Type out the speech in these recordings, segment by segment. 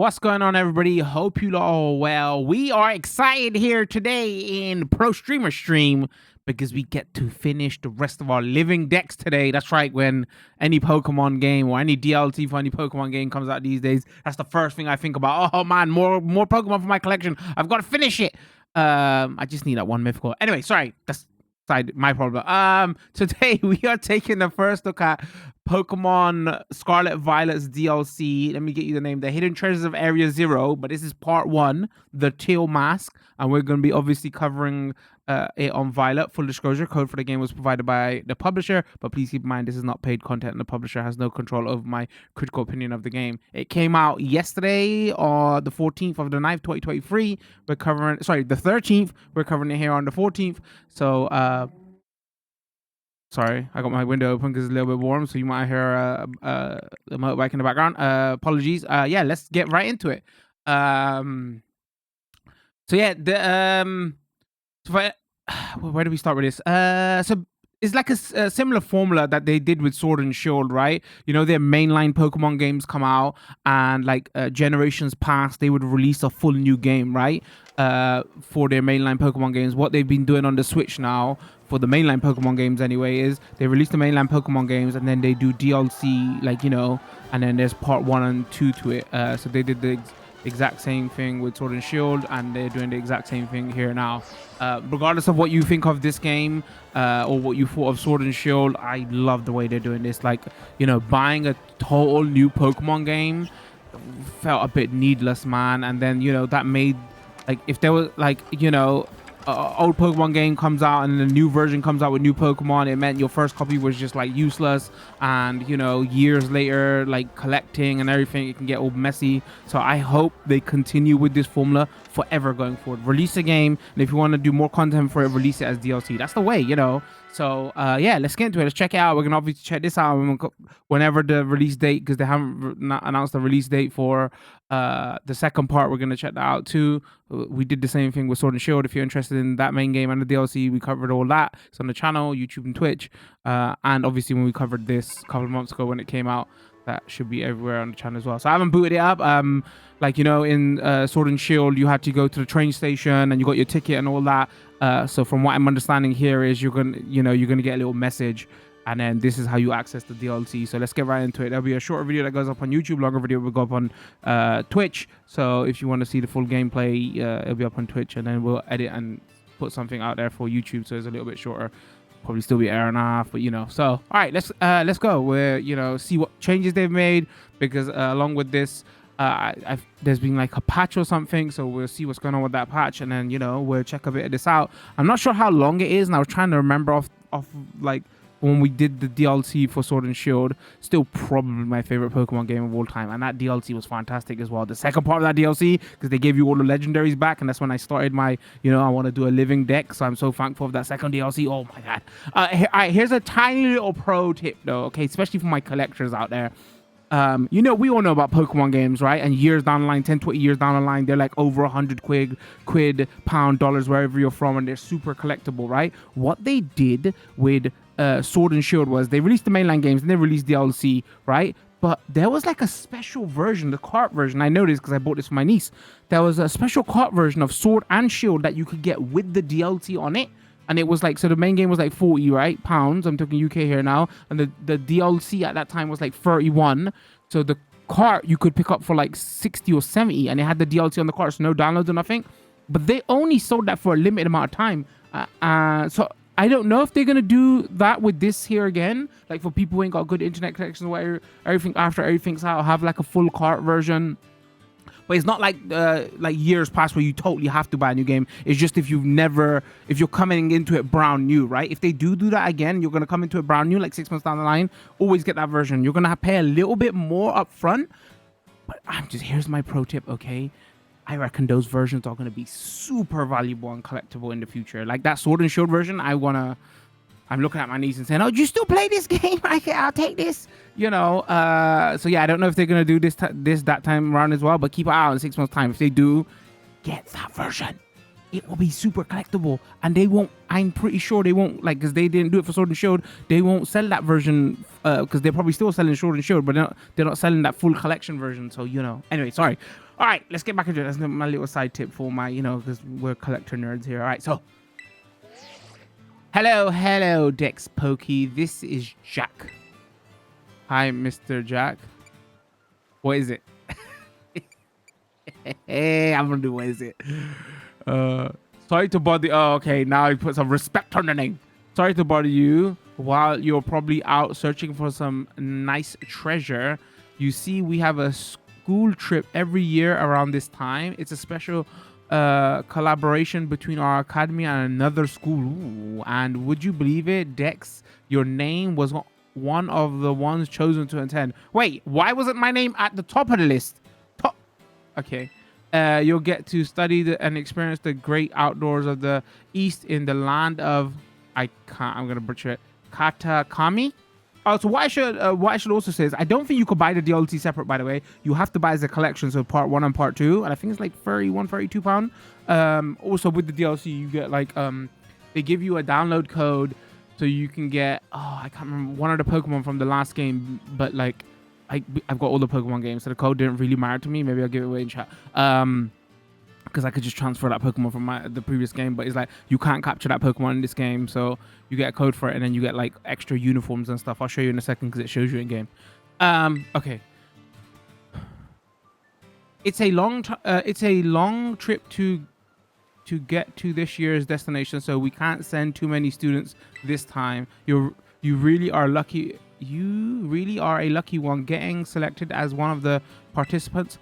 What's going on, everybody? Hope you all well. We are excited here today in Pro Streamer Stream because we get to finish the rest of our living decks today. That's right, when any Pokemon game or any DLC for any Pokemon game comes out these days, that's the first thing I think about. Oh man, more Pokemon for my collection. I've got to finish it. I just need that one mythical. Anyway, sorry, that's my problem. Today we are taking the first look at Pokemon Scarlet Violet's DLC. Let me get you the name. The Hidden Treasures of Area Zero, but this is part 1, the Teal Mask, and we're going to be obviously covering it on Violet. Full disclosure, code for the game was provided by the publisher, but please keep in mind this is not paid content and the publisher has no control over my critical opinion of the game. It came out yesterday on the 14th of the 9th, 2023. We're covering, sorry, the 13th. We're covering it here on the 14th. So, sorry, I got my window open because it's a little bit warm, so you might hear the motorbike in the background. Apologies. Yeah, let's get right into it. So yeah, where do we start with this? So it's like a similar formula that they did with Sword and Shield, right? You know, their mainline Pokemon games come out, and like generations past, they would release a full new game, right? For their mainline Pokemon games. What they've been doing on the Switch now, for the mainline Pokemon games anyway, is they release the mainline Pokemon games and then they do DLC, like, you know, and then there's part 1 and 2 to it. So they did the exact same thing with Sword and Shield, and they're doing the exact same thing here now. Regardless of what you think of this game or what you thought of Sword and Shield, I love the way they're doing this. Like, you know, buying a total new Pokemon game felt a bit needless, man. And then, you know, that made, like, if there was, like, you know, old Pokemon game comes out and the new version comes out with new Pokemon, it meant your first copy was just like useless, and you know, years later, like collecting and everything, it can get all messy. So I hope they continue with this formula forever going forward. Release a game, and if you want to do more content for it, release it as DLC. That's the way, you know. So yeah, let's get into it. Let's check it out. We're gonna obviously check this out whenever the release date, because they haven't announced the release date for the second part. We're gonna check that out too. We did the same thing with Sword and Shield. If you're interested in that main game and the DLC, we covered all that. It's on the channel, YouTube and Twitch. And obviously when we covered this a couple of months ago when it came out, that should be everywhere on the channel as well. So I haven't booted it up. Like, you know, in Sword and Shield, you had to go to the train station and you got your ticket and all that. So from what I'm understanding here is you're gonna get a little message, and then this is how you access the DLC. So let's get right into it. There'll be a shorter video that goes up on YouTube, longer video will go up on Twitch. So if you want to see the full gameplay, it'll be up on Twitch, and then we'll edit and put something out there for YouTube, so it's a little bit shorter. Probably still be an hour and a half, but you know. So all right, let's go. We're, you know, see what changes they've made, because along with this, there's been like a patch or something, so we'll see what's going on with that patch, and then, you know, we'll check a bit of this out. I'm not sure how long it is, and I was trying to remember off like when we did the DLC for Sword and Shield. Still probably my favorite Pokemon game of all time, and that DLC was fantastic as well. The second part of that DLC, because they gave you all the legendaries back, and that's when I started my, you know, I want to do a living deck, so I'm so thankful for that second DLC. Oh my god. All right, here's a tiny little pro tip though, okay, especially for my collectors out there. You know, we all know about Pokemon games, right? And years down the line, 10, 20 years down the line, they're like over 100 quid, pound, dollars, wherever you're from, and they're super collectible, right? What they did with Sword and Shield was they released the mainline games and they released DLC, right? But there was like a special version, the cart version. I know this because I bought this for my niece. There was a special cart version of Sword and Shield that you could get with the DLC on it. And it was like, so the main game was like 40, right? Pounds. I'm talking UK here now. And the DLC at that time was like 31. So the cart you could pick up for like 60 or 70. And it had the DLC on the cart, so no downloads or nothing. But they only sold that for a limited amount of time. So I don't know if they're going to do that with this here again. Like for people who ain't got good internet connections, where everything after everything's out, have like a full cart version. But it's not like years past where you totally have to buy a new game. It's just if you're coming into it brand new, right? If they do that again, you're going to come into it brand new, like 6 months down the line, always get that version. You're going to pay a little bit more up front. But here's my pro tip, okay? I reckon those versions are going to be super valuable and collectible in the future. Like that Sword and Shield version, I'm looking at my niece and saying, "Oh, do you still play this game? I'll take this." You know. So yeah, I don't know if they're gonna do that time around as well. But keep an eye out in 6 months' time. If they do, get that version. It will be super collectible, and they won't. I'm pretty sure they won't, like, because they didn't do it for Sword and Shield. They won't sell that version because they're probably still selling Sword and Shield, but they're not selling that full collection version. So, you know. Anyway, sorry. All right, let's get back into it. That's my little side tip for my, because we're collector nerds here. All right, so hello, Dex Pokey. This is Jack. Hi, Mr. Jack. What is it? Hey, I'm gonna do what is it? Sorry to bother. Oh, okay. Now I put some respect on the name. Sorry to bother you while you're probably out searching for some nice treasure. You see, we have a school trip every year around this time. It's a special collaboration between our academy and another school. Ooh, and would you believe it, Dex? Your name was one of the ones chosen to attend. Wait, why wasn't my name at the top of the list? Top. Okay. You'll get to study and experience the great outdoors of the East in the land of I'm gonna butcher it. Katakami. Oh, so what I should also say is I don't think you could buy the DLC separate. By the way, you have to buy as a collection, so part 1 and part 2, and I think it's like £32. Also with the DLC, you get like they give you a download code so you can get I can't remember one of the Pokemon from the last game, but like I've got all the Pokemon games, so the code didn't really matter to me. Maybe I'll give it away in chat. Because I could just transfer that Pokemon from the previous game, but it's like you can't capture that Pokemon in this game, so you get a code for it, and then you get like extra uniforms and stuff. I'll show you in a second because it shows you in game. Okay. It's a long trip to get to this year's destination, so we can't send too many students this time. You really are lucky. You really are a lucky one getting selected as one of the participants.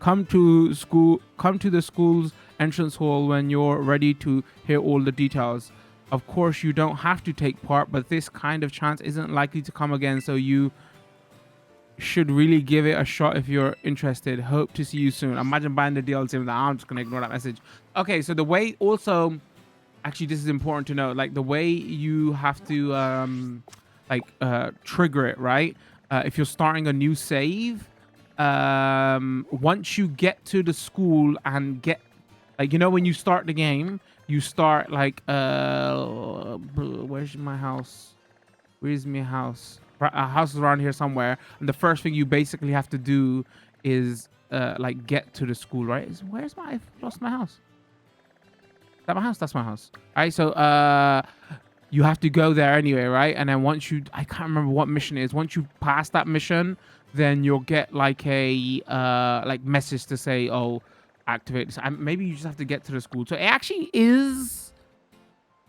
Come to the school's entrance hall when you're ready to hear all the details. Of course, you don't have to take part, but this kind of chance isn't likely to come again, so you should really give it a shot if you're interested. Hope to see you soon. Imagine buying the DLC. I'm just gonna ignore that message. Okay, so the way also, actually, this is important to know. Like the way you have to trigger it, right? If you're starting a new save. Once you get to the school and get when you start the game, you start like where's my house? Where's my house? A house is around here somewhere, and the first thing you basically have to do is get to the school, right? I've lost my house. Is that my house? That's my house. All right, so you have to go there anyway, right? And then once I can't remember what mission it is. Once you pass that mission, then you'll get like a message to say, oh, activate this. Maybe you just have to get to the school. So it actually is,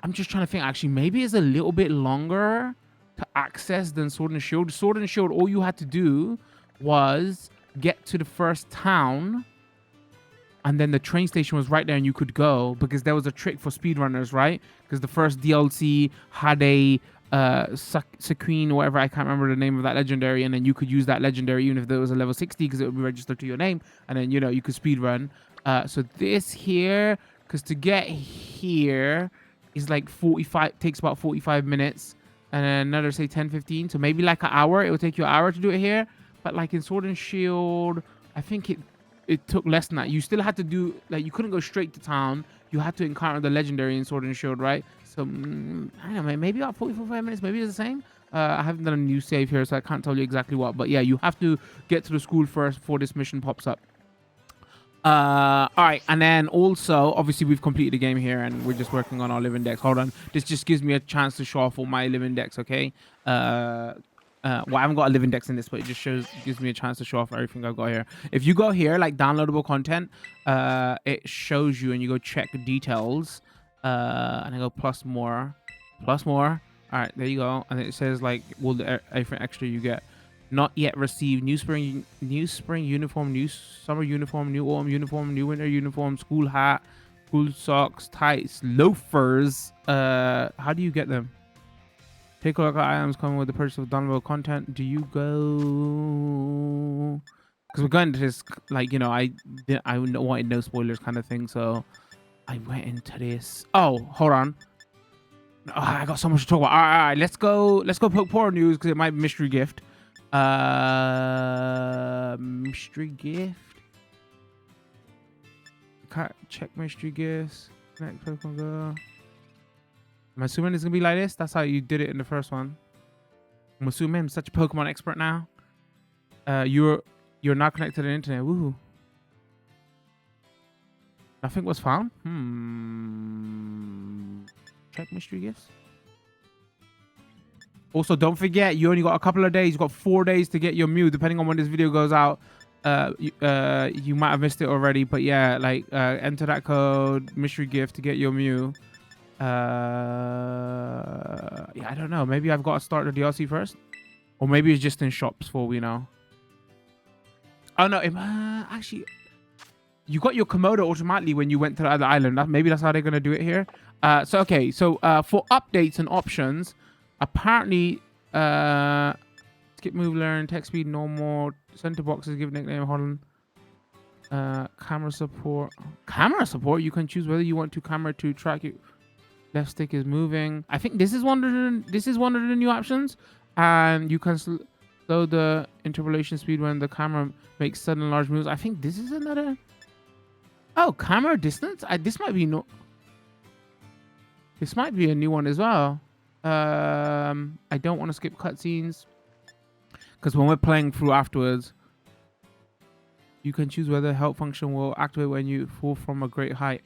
I'm just trying to think, actually maybe it's a little bit longer to access than Sword and Shield. Sword and Shield, all you had to do was get to the first town, and then the train station was right there and you could go, because there was a trick for speedrunners, right? Because the first DLC had a Sequeen or whatever, I can't remember the name of that legendary, and then you could use that legendary even if there was a level 60 because it would be registered to your name, and then you could speed run. So this here, because to get here is like 45, takes about 45 minutes, and then another say 10-15, so maybe like an hour. It would take you an hour to do it here, but like in Sword and Shield, I think it took less than that. You still had to do, like, you couldn't go straight to town. You had to encounter the legendary in Sword and Shield, right? So, I don't know, maybe about 45 minutes, maybe it's the same. I haven't done a new save here, so I can't tell you exactly what. But yeah, you have to get to the school first before this mission pops up. All right, and then also, obviously, we've completed the game here, and we're just working on our living decks. Hold on. This just gives me a chance to show off all my living decks, okay? Well, I haven't got a living dex in this, but it just gives me a chance to show off everything I've got here. If you go here, like downloadable content, it shows you, and you go check details, and I go plus more. All right, there you go, and it says like all the everything extra you get. Not yet received. New spring uniform, new summer uniform, new autumn uniform, new winter uniform, school hat, school socks, tights, loafers. How do you get them? Take a look at items coming with the purchase of downloadable content. Do you go? Because we're going to this, like, I wanted no spoilers kind of thing, so I went into this. Oh, hold on. Oh, I got so much to talk about. All right, let's go poke poor news because it might be mystery gift. Mystery gift. Can't check mystery gifts. Next Pokemon go. I'm assuming it's gonna be like this. That's how you did it in the first one. I'm assuming I'm such a Pokemon expert now. You're not connected to the internet. Woohoo. Nothing was found. Check mystery gifts. Also, don't forget, you only got a couple of days. You got 4 days to get your Mew, depending on when this video goes out. You might have missed it already, but yeah, like enter that code mystery gift to get your Mew. Yeah, I don't know. Maybe I've got to start the DLC first, or maybe it's just in shops for we know. Oh no, actually, you got your Komodo automatically when you went to the other island. Maybe that's how they're gonna do it here. So okay, so for updates and options, apparently skip, move, learn, text speed, normal, center boxes, give nickname, hold on. Camera support. Camera support. You can choose whether you want camera to track you. Left stick is moving. I think this is one of the new options, and you can slow the interpolation speed when the camera makes sudden large moves. I think this is another. Oh, camera distance. This might be This might be a new one as well. I don't want to skip cutscenes because when we're playing through afterwards, you can choose whether help function will activate when you fall from a great height.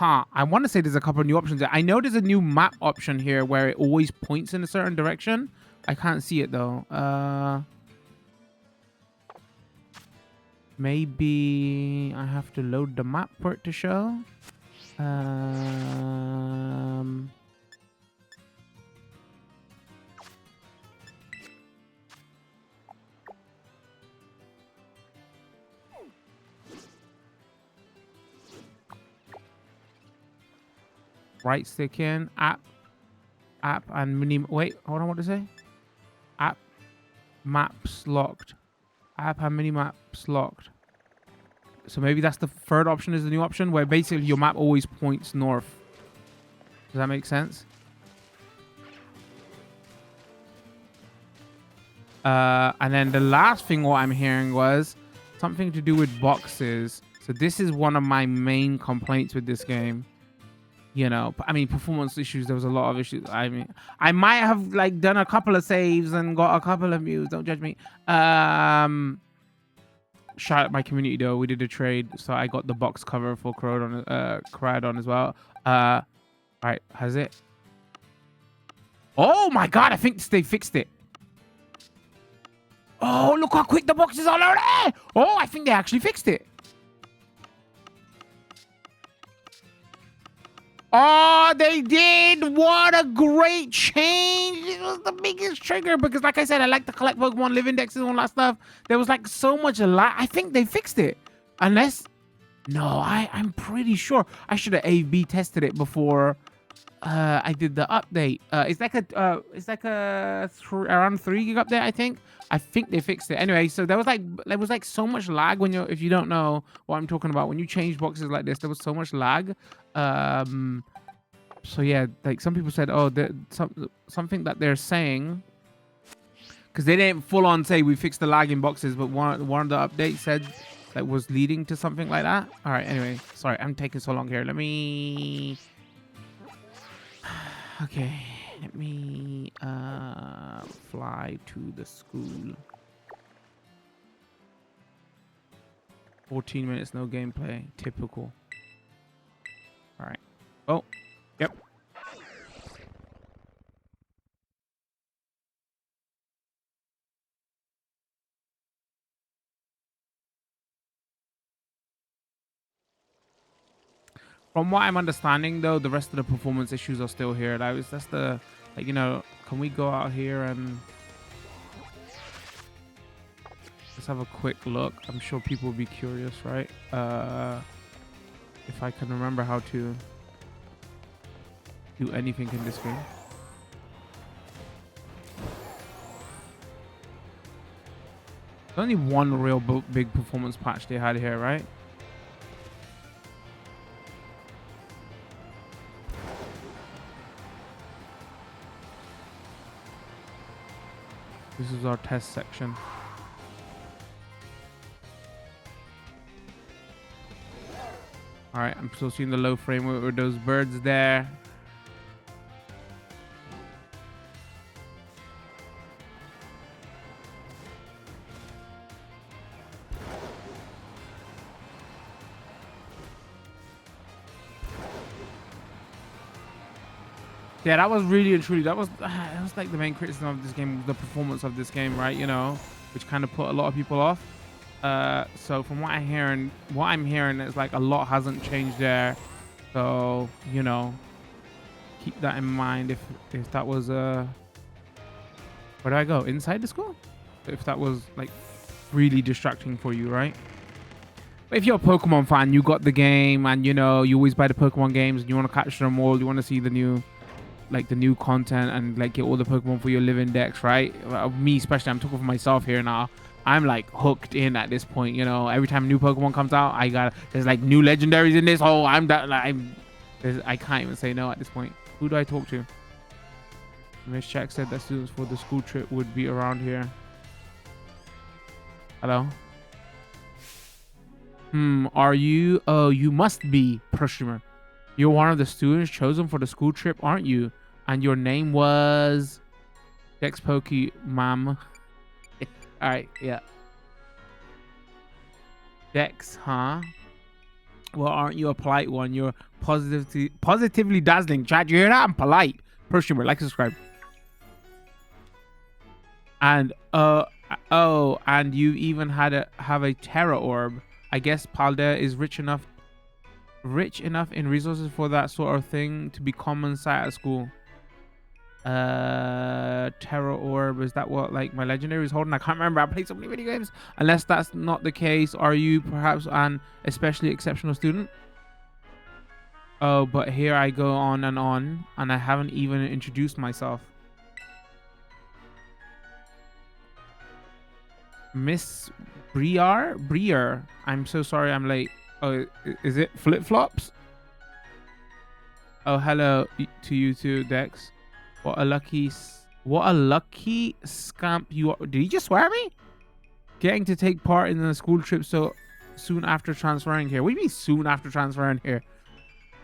I want to say there's a couple of new options there. I know there's a new map option here where it always points in a certain direction. I can't see it though. Maybe I have to load the map for it to show. Right stick in, app and mini. Wait, hold on, what did it say? App maps locked. App and mini maps locked. So maybe that's the third option, is the new option where basically your map always points north. Does that make sense? And then the last thing what I'm hearing was something to do with boxes. So this is one of my main complaints with this game. You know, I mean, performance issues. There was a lot of issues. I mean, I might have like done a couple of saves and got a couple of views. Don't judge me. Shout out my community though. We did a trade, so I got the box cover for Crydon as well. All right, has it? Oh my god! I think they fixed it. Oh, look how quick the boxes are already! Oh, I think they actually fixed it. Oh, they did! What a great change! It was the biggest trigger because, like I said, I like to collect Pokemon, live indexes, and all that stuff. There was like so much lag. I think they fixed it. Unless, no, I'm pretty sure. I should have A/B tested it before I did the update. It's like around 3 gig update. I think they fixed it. Anyway, so there was like so much lag when if you don't know what I'm talking about, when you change boxes like this, there was so much lag. So yeah, like some people said, oh, something that they're saying, because they didn't full on say we fixed the lag in boxes, but one of the updates said that was leading to something like that. All right, anyway, sorry, I'm taking so long here. Let me let me fly to the school. 14 minutes, no gameplay. Typical. All right. Oh, yep. From what I'm understanding, though, the rest of the performance issues are still here. That's the, like, you know, can we go out here and let's have a quick look? I'm sure people will be curious, right? If I can remember how to do anything in this game. There's only one real big performance patch they had here, right? This is our test section. All right, I'm still seeing the low frame rate with those birds there. Yeah, that was really and truly, that was like the main criticism of this game, the performance of this game, right? You know, which kind of put a lot of people off. So from what I'm hearing is like a lot hasn't changed there. So, you know, keep that in mind if that was where do I go? Inside the school? If that was like really distracting for you, right? But if you're a Pokemon fan, you got the game and you know, you always buy the Pokemon games and you want to catch them all, you want to see the new content and like get all the Pokemon for your living decks, right? Me especially, I'm talking for myself here now. I'm like hooked in at this point, you know. Every time a new Pokemon comes out, there's like new legendaries in this whole. I can't even say no at this point. Who do I talk to? Miss Jack said that students for the school trip would be around here. Hello? Are you? Oh, you must be Prosumer. You're one of the students chosen for the school trip, aren't you? And your name was Dex Pokey, ma'am. All right, yeah. Dex, huh? Well, aren't you a polite one? You're positively dazzling. Chad, you hear that? I'm polite. Prosumer, like, subscribe. And and you even have a Terra Orb. I guess Paldea is rich enough in resources for that sort of thing to be common sight at school. Terra Orb, is that what like my legendary is holding? I can't remember. I played so many video games. Unless that's not the case, are you perhaps an especially exceptional student? Oh, but here I go on, and I haven't even introduced myself. Miss Briar, I'm so sorry I'm late. Oh, is it flip-flops? Oh, hello to you too, Dex. What a lucky scamp you are. Did he just swear at me? Getting to take part in the school trip so soon after transferring here. What do you mean soon after transferring here?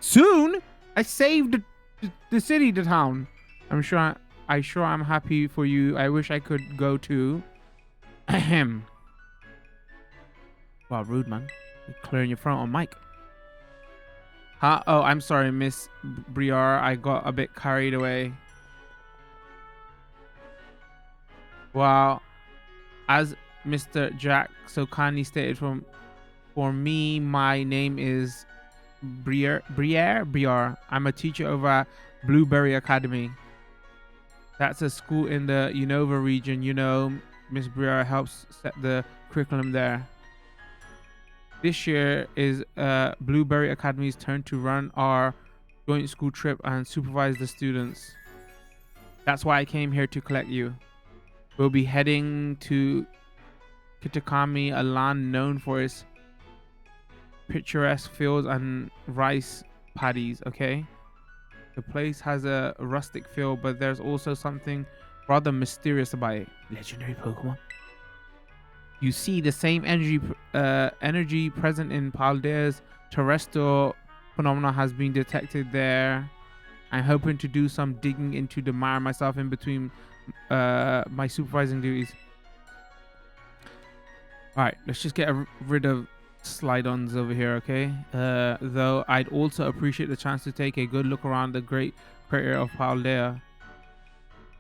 Soon? I saved the city, the town. I'm happy for you. I wish I could go too. Ahem. Wow, rude, man. You're clearing your throat on mic. Huh? Oh, I'm sorry, Miss Briar. I got a bit carried away. Wow. As Mr. Jack so kindly stated, for me, my name is Briar. I'm a teacher over at Blueberry Academy. That's a school in the Unova region. You know, Miss Briar helps set the curriculum there. This year is Blueberry Academy's turn to run our joint school trip and supervise the students. That's why I came here to collect you. We'll be heading to Kitakami, a land known for its picturesque fields and rice paddies, okay? The place has a rustic feel, but there's also something rather mysterious about it. Legendary Pokemon. You see the same energy present in Paldea's terrestrial phenomena has been detected there. I'm hoping to do some digging into the matter myself in between my supervising duties. All right, let's just get rid of slide-ons over here, okay? Though I'd also appreciate the chance to take a good look around the great crater of Paldea.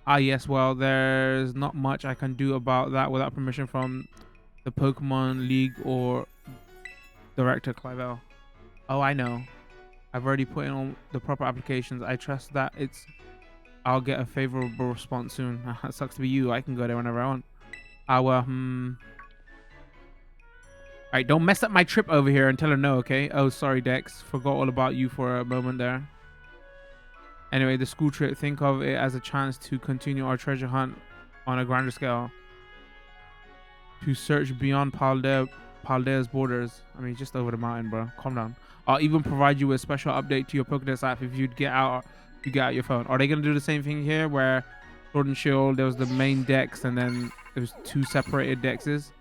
Ah, yes, well, there's not much I can do about that without permission from the Pokemon League or Director Clivel. Oh, I know. I've already put in all the proper applications. I trust that I'll get a favorable response soon. It sucks to be you. I can go there whenever I want. Alright, don't mess up my trip over here and tell her no, okay? Oh, sorry, Dex. Forgot all about you for a moment there. Anyway, the school trip, think of it as a chance to continue our treasure hunt on a grander scale. To search beyond Paldea's borders. I mean, just over the mountain, bro. Calm down. I'll even provide you with a special update to your Pokédex app if you get out your phone. Are they going to do the same thing here where Sword and Shield, there was the main Dex and then there was two separated Dexes?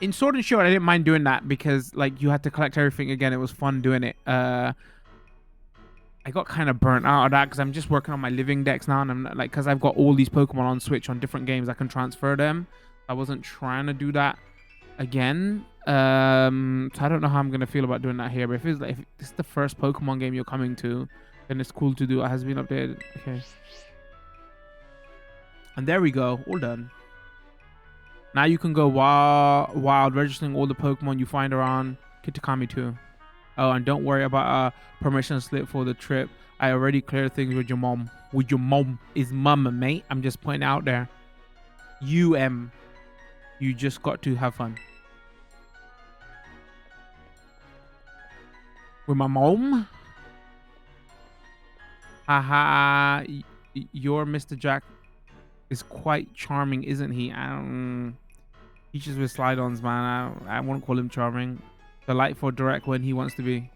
In Sword and Shield, I didn't mind doing that because like you had to collect everything again. It was fun doing it. I got kind of burnt out of that because I'm just working on my living decks now, and I'm like, because I've got all these Pokemon on Switch on different games, I can transfer them. I wasn't trying to do that again. So I don't know how I'm gonna feel about doing that here. But if it's like if this is the first Pokemon game you're coming to, And it's cool to do. It has been updated. Okay. And there we go. All done. Now you can go wild registering all the Pokemon you find around Kitakami too. Oh, and don't worry about a permission slip for the trip. I already cleared things with your mom. With your mom. Is mama, mate. I'm just pointing out there. You just got to have fun. With my mom? Haha. Your Mr. Jack is quite charming, isn't he? Teaches with slide-ons, man. I won't call him charming. Delightful, direct when he wants to be.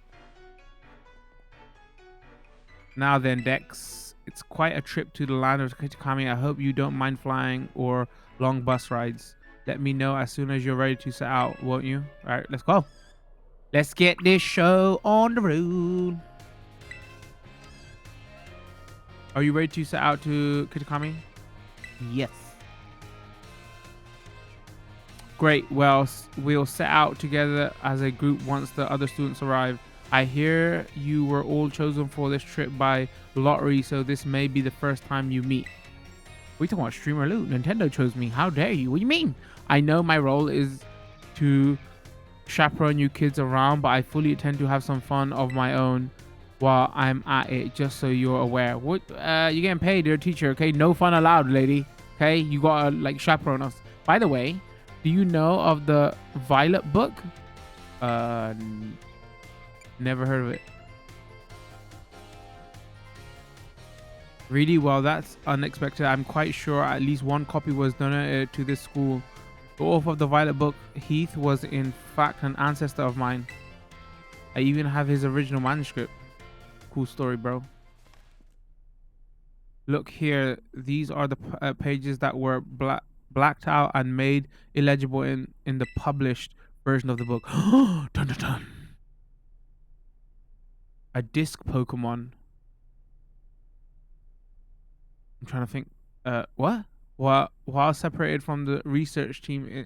Now then, Dex. It's quite a trip to the land of Kitakami. I hope you don't mind flying or long bus rides. Let me know as soon as you're ready to set out, won't you? All right, let's go. Let's get this show on the road. Are you ready to set out to Kitakami? Yes. Great. Well, we'll set out together as a group once the other students arrive. I hear you were all chosen for this trip by lottery, so this may be the first time you meet. We talking about streamer loot. Nintendo chose me. How dare you? What do you mean? I know my role is to chaperone you kids around, but I fully intend to have some fun of my own while I'm at it, just so you're aware. What? You're getting paid, you're a teacher, okay? No fun allowed, lady. Okay? You gotta, like, chaperone us. By the way, do you know of the Violet book? Never heard of it. Really? Well, that's unexpected. I'm quite sure at least one copy was donated to this school. The author of the Violet book, Heath, was in fact an ancestor of mine. I even have his original manuscript. Cool story, bro. Look here. These are the pages that were blacked out and made illegible in the published version of the book. Dun, dun, dun. A disc Pokemon. I'm trying to think. What? While separated from the research team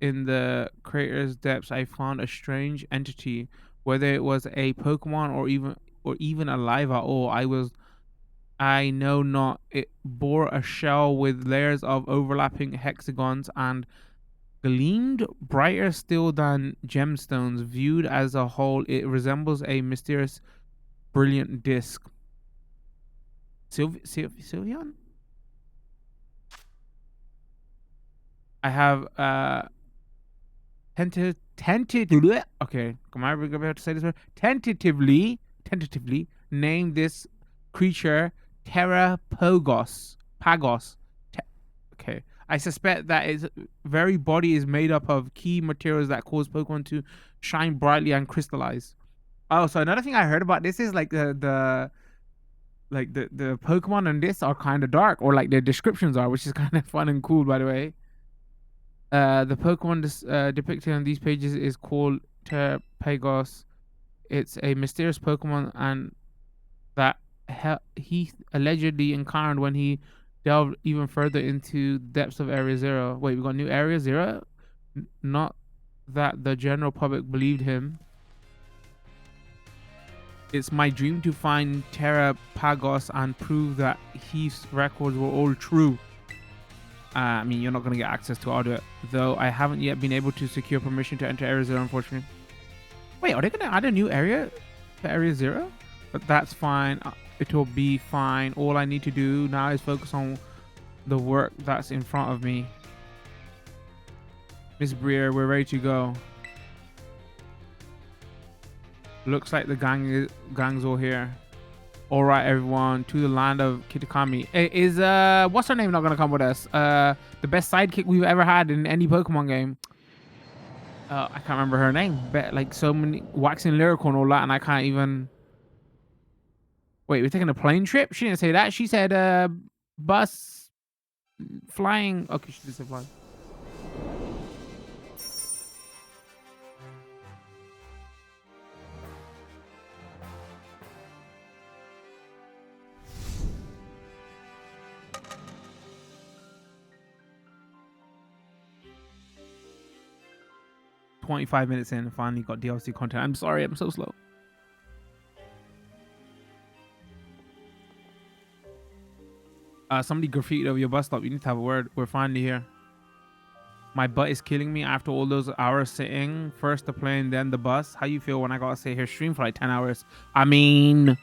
in the crater's depths, I found a strange entity. Whether it was a Pokemon or even alive at all, I know not. It bore a shell with layers of overlapping hexagons and gleamed brighter still than gemstones. Viewed as a whole, it resembles a mysterious, brilliant disc. Sylveon? I have tentatively, okay, come on, we're gonna have to say this word. Tentatively named this creature Terra Pagos. Okay. I suspect that its very body is made up of key materials that cause Pokemon to shine brightly and crystallize. Oh, so another thing I heard about this is like the Pokemon in this are kind of dark, or like their descriptions are, which is kind of fun and cool, by the way. The Pokemon depicted on these pages is called Terpagos. It's a mysterious Pokemon and that he allegedly encountered when he delved even further into depths of Area Zero. Wait, we got new Area Zero? Not that the general public believed him. It's my dream to find Terpagos and prove that Heath's records were all true. I mean, you're not going to get access to all of it, though I haven't yet been able to secure permission to enter Area Zero, unfortunately. Wait, are they going to add a new area to Area Zero? But that's fine. It'll be fine. All I need to do now is focus on the work that's in front of me. Miss Breer, we're ready to go. Looks like the gang's all here. All right, everyone, to the land of Kitakami. Is what's her name not gonna come with us? The best sidekick we've ever had in any Pokemon game. I can't remember her name. But like so many waxing lyrical and all that, and I can't even. Wait, we're taking a plane trip? She didn't say that. She said bus, flying. Okay, she did say flying. "25 minutes in and finally got DLC content. I'm sorry, I'm so slow." Somebody graffitied over your bus stop. You need to have a word. We're finally here. My butt is killing me after all those hours sitting. First the plane, then the bus. How you feel when I gotta sit here stream for like 10 hours? I mean,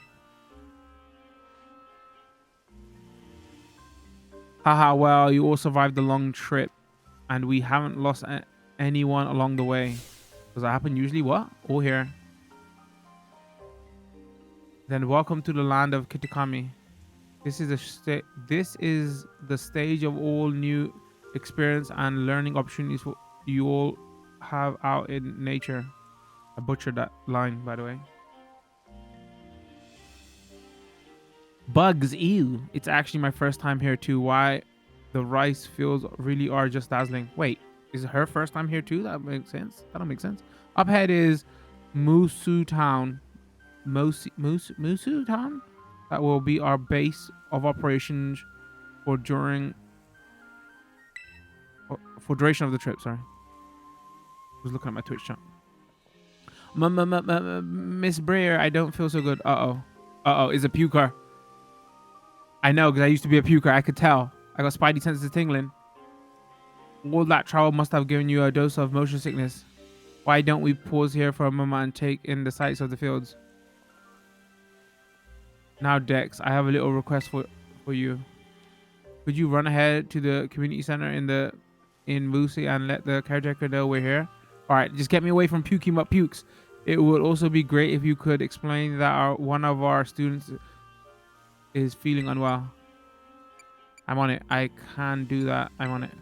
haha, well, you all survived the long trip and we haven't lost anyone along the way. Does that happen usually? What? All here. Then welcome to the land of Kitakami. This is the stage of all new experience and learning opportunities for you all have out in nature. I butchered that line, by the way. Bugs, ew. It's actually my first time here too. Why the rice fields really are just dazzling. Wait, is it her first time here too? That makes sense. That don't make sense. Up ahead is Musu Town. Musu Town? That will be our base of operations for duration of the trip. Sorry, I was looking at my Twitch chat. Miss Breer, I don't feel so good. Is a puker. I know, because I used to be a puker. I could tell. I got spidey senses tingling. All that travel must have given you a dose of motion sickness. Why don't we pause here for a moment and take in the sights of the fields? Now, Dex, I have a little request for you. Could you run ahead to the community center in Musi and let the caretaker know we're here? All right, just get me away from puking up pukes. It would also be great if you could explain that one of our students is feeling unwell. I'm on it. I can do that. I'm on it.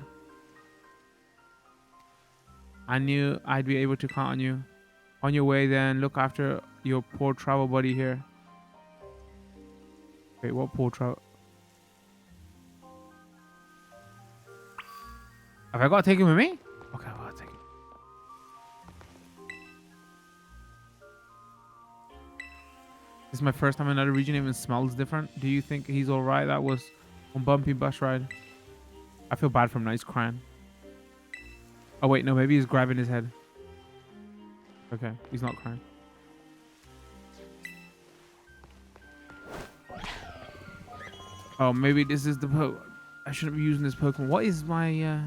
I knew I'd be able to count on you. On your way, then look after your poor travel buddy here. Wait, what poor travel? Have I got to take him with me? Okay, I gotta take him. This is my first time in another region. Even smells different. Do you think he's all right? That was a bumpy bus ride. I feel bad for him now. He's crying. Oh wait, no, maybe he's grabbing his head. Okay, he's not crying. Oh, maybe this is the I shouldn't be using this Pokemon. What is my You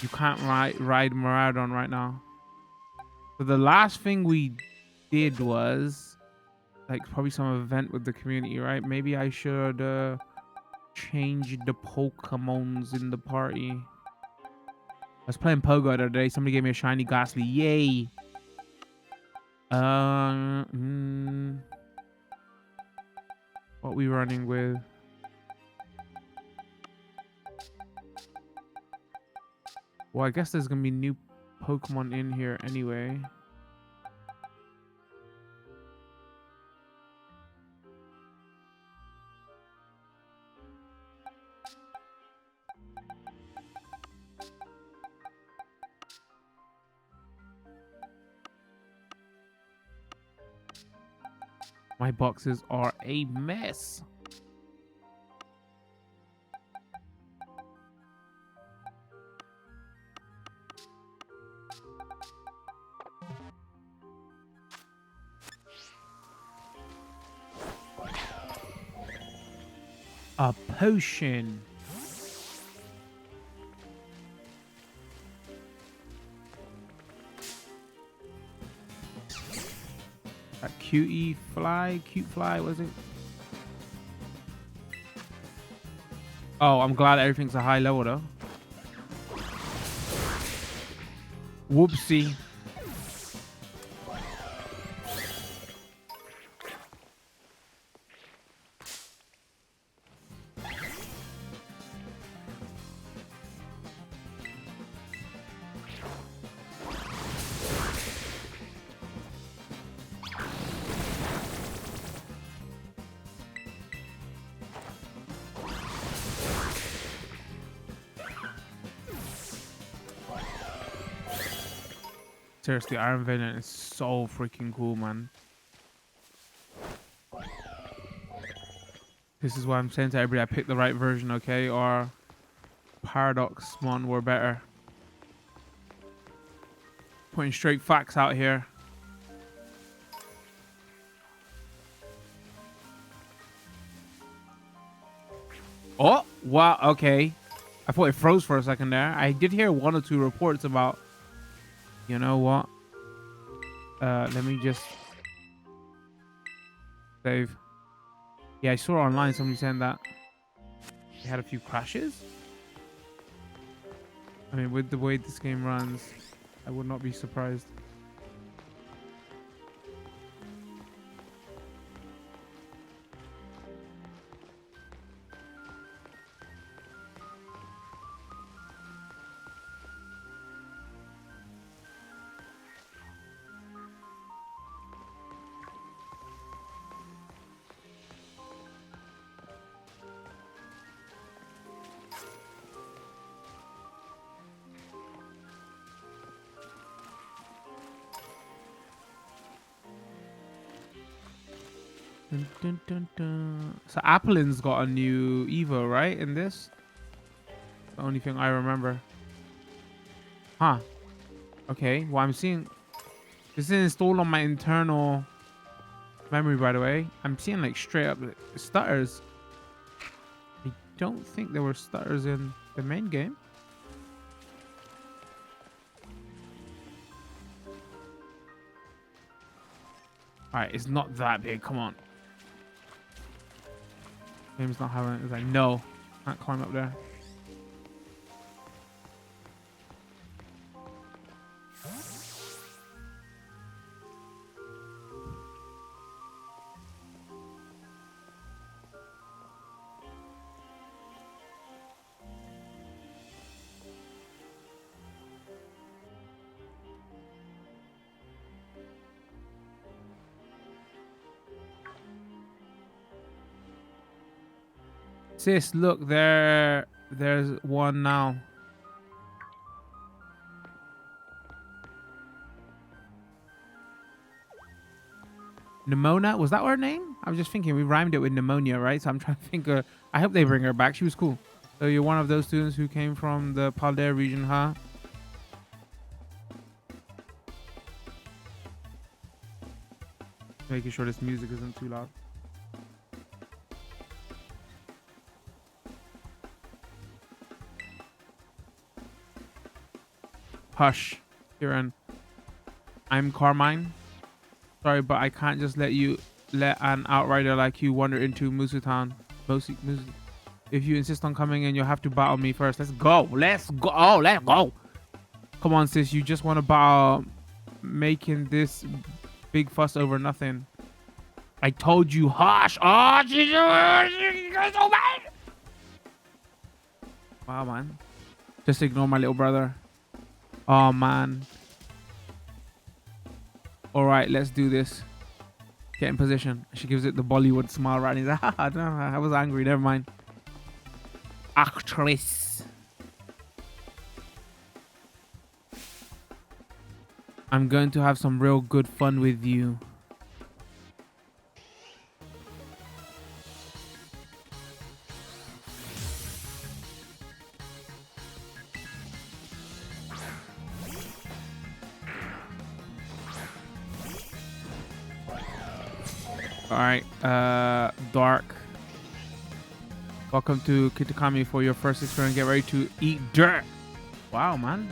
can't ride Miraidon right now. So the last thing we did was like probably some event with the community, right? Maybe I should change the Pokemons in the party. I was playing Pogo the other day. Somebody gave me a shiny Ghastly. Yay! What are we running with? Well, I guess there's gonna be new Pokemon in here anyway. My boxes are a mess. A potion. That cute fly, was it? Oh, I'm glad everything's a high level though. Whoopsie. Seriously, Iron Venom is so freaking cool, man. This is why I'm saying to everybody, I picked the right version, okay? Or Paradox Mon were better. Putting straight facts out here. Oh, wow. Okay. I thought it froze for a second there. I did hear 1 or 2 reports about, you know what? Let me just save. Yeah, I saw online somebody saying that they had a few crashes. I mean, with the way this game runs, I would not be surprised. Dun, dun, dun, dun. So Applin's got a new Evo, right? In this, the only thing I remember. Huh. Okay. Well, I'm seeing this is installed on my internal memory, by the way. I'm seeing like straight up stutters. I don't think there were stutters in the main game. All right, it's not that big. Come on. Game's not having it. It's like, no, can't climb up there. Sis, look, there's one now. Nimona, was that her name? I was just thinking we rhymed it with pneumonia, right? So I'm trying to think. I hope they bring her back. She was cool. So you're one of those students who came from the Paldea region, huh? Making sure this music isn't too loud. Hush, Kieran. I'm Carmine. Sorry, but I can't just let an outrider like you wander into Musu Town. Musu. If you insist on coming in, you'll have to battle me first. Let's go. Let's go. Oh, let's go. Come on, sis. You just want to battle, making this big fuss over nothing. I told you, hush. Oh, she's so bad. Wow, man. Just ignore my little brother. Oh, man. All right, let's do this. Get in position. She gives it the Bollywood smile, right? And he's like, I don't know. I was angry. Never mind. Actress. I'm going to have some real good fun with you. All right, Dark. Welcome to Kitakami for your first experience. Get ready to eat dirt. Wow, man.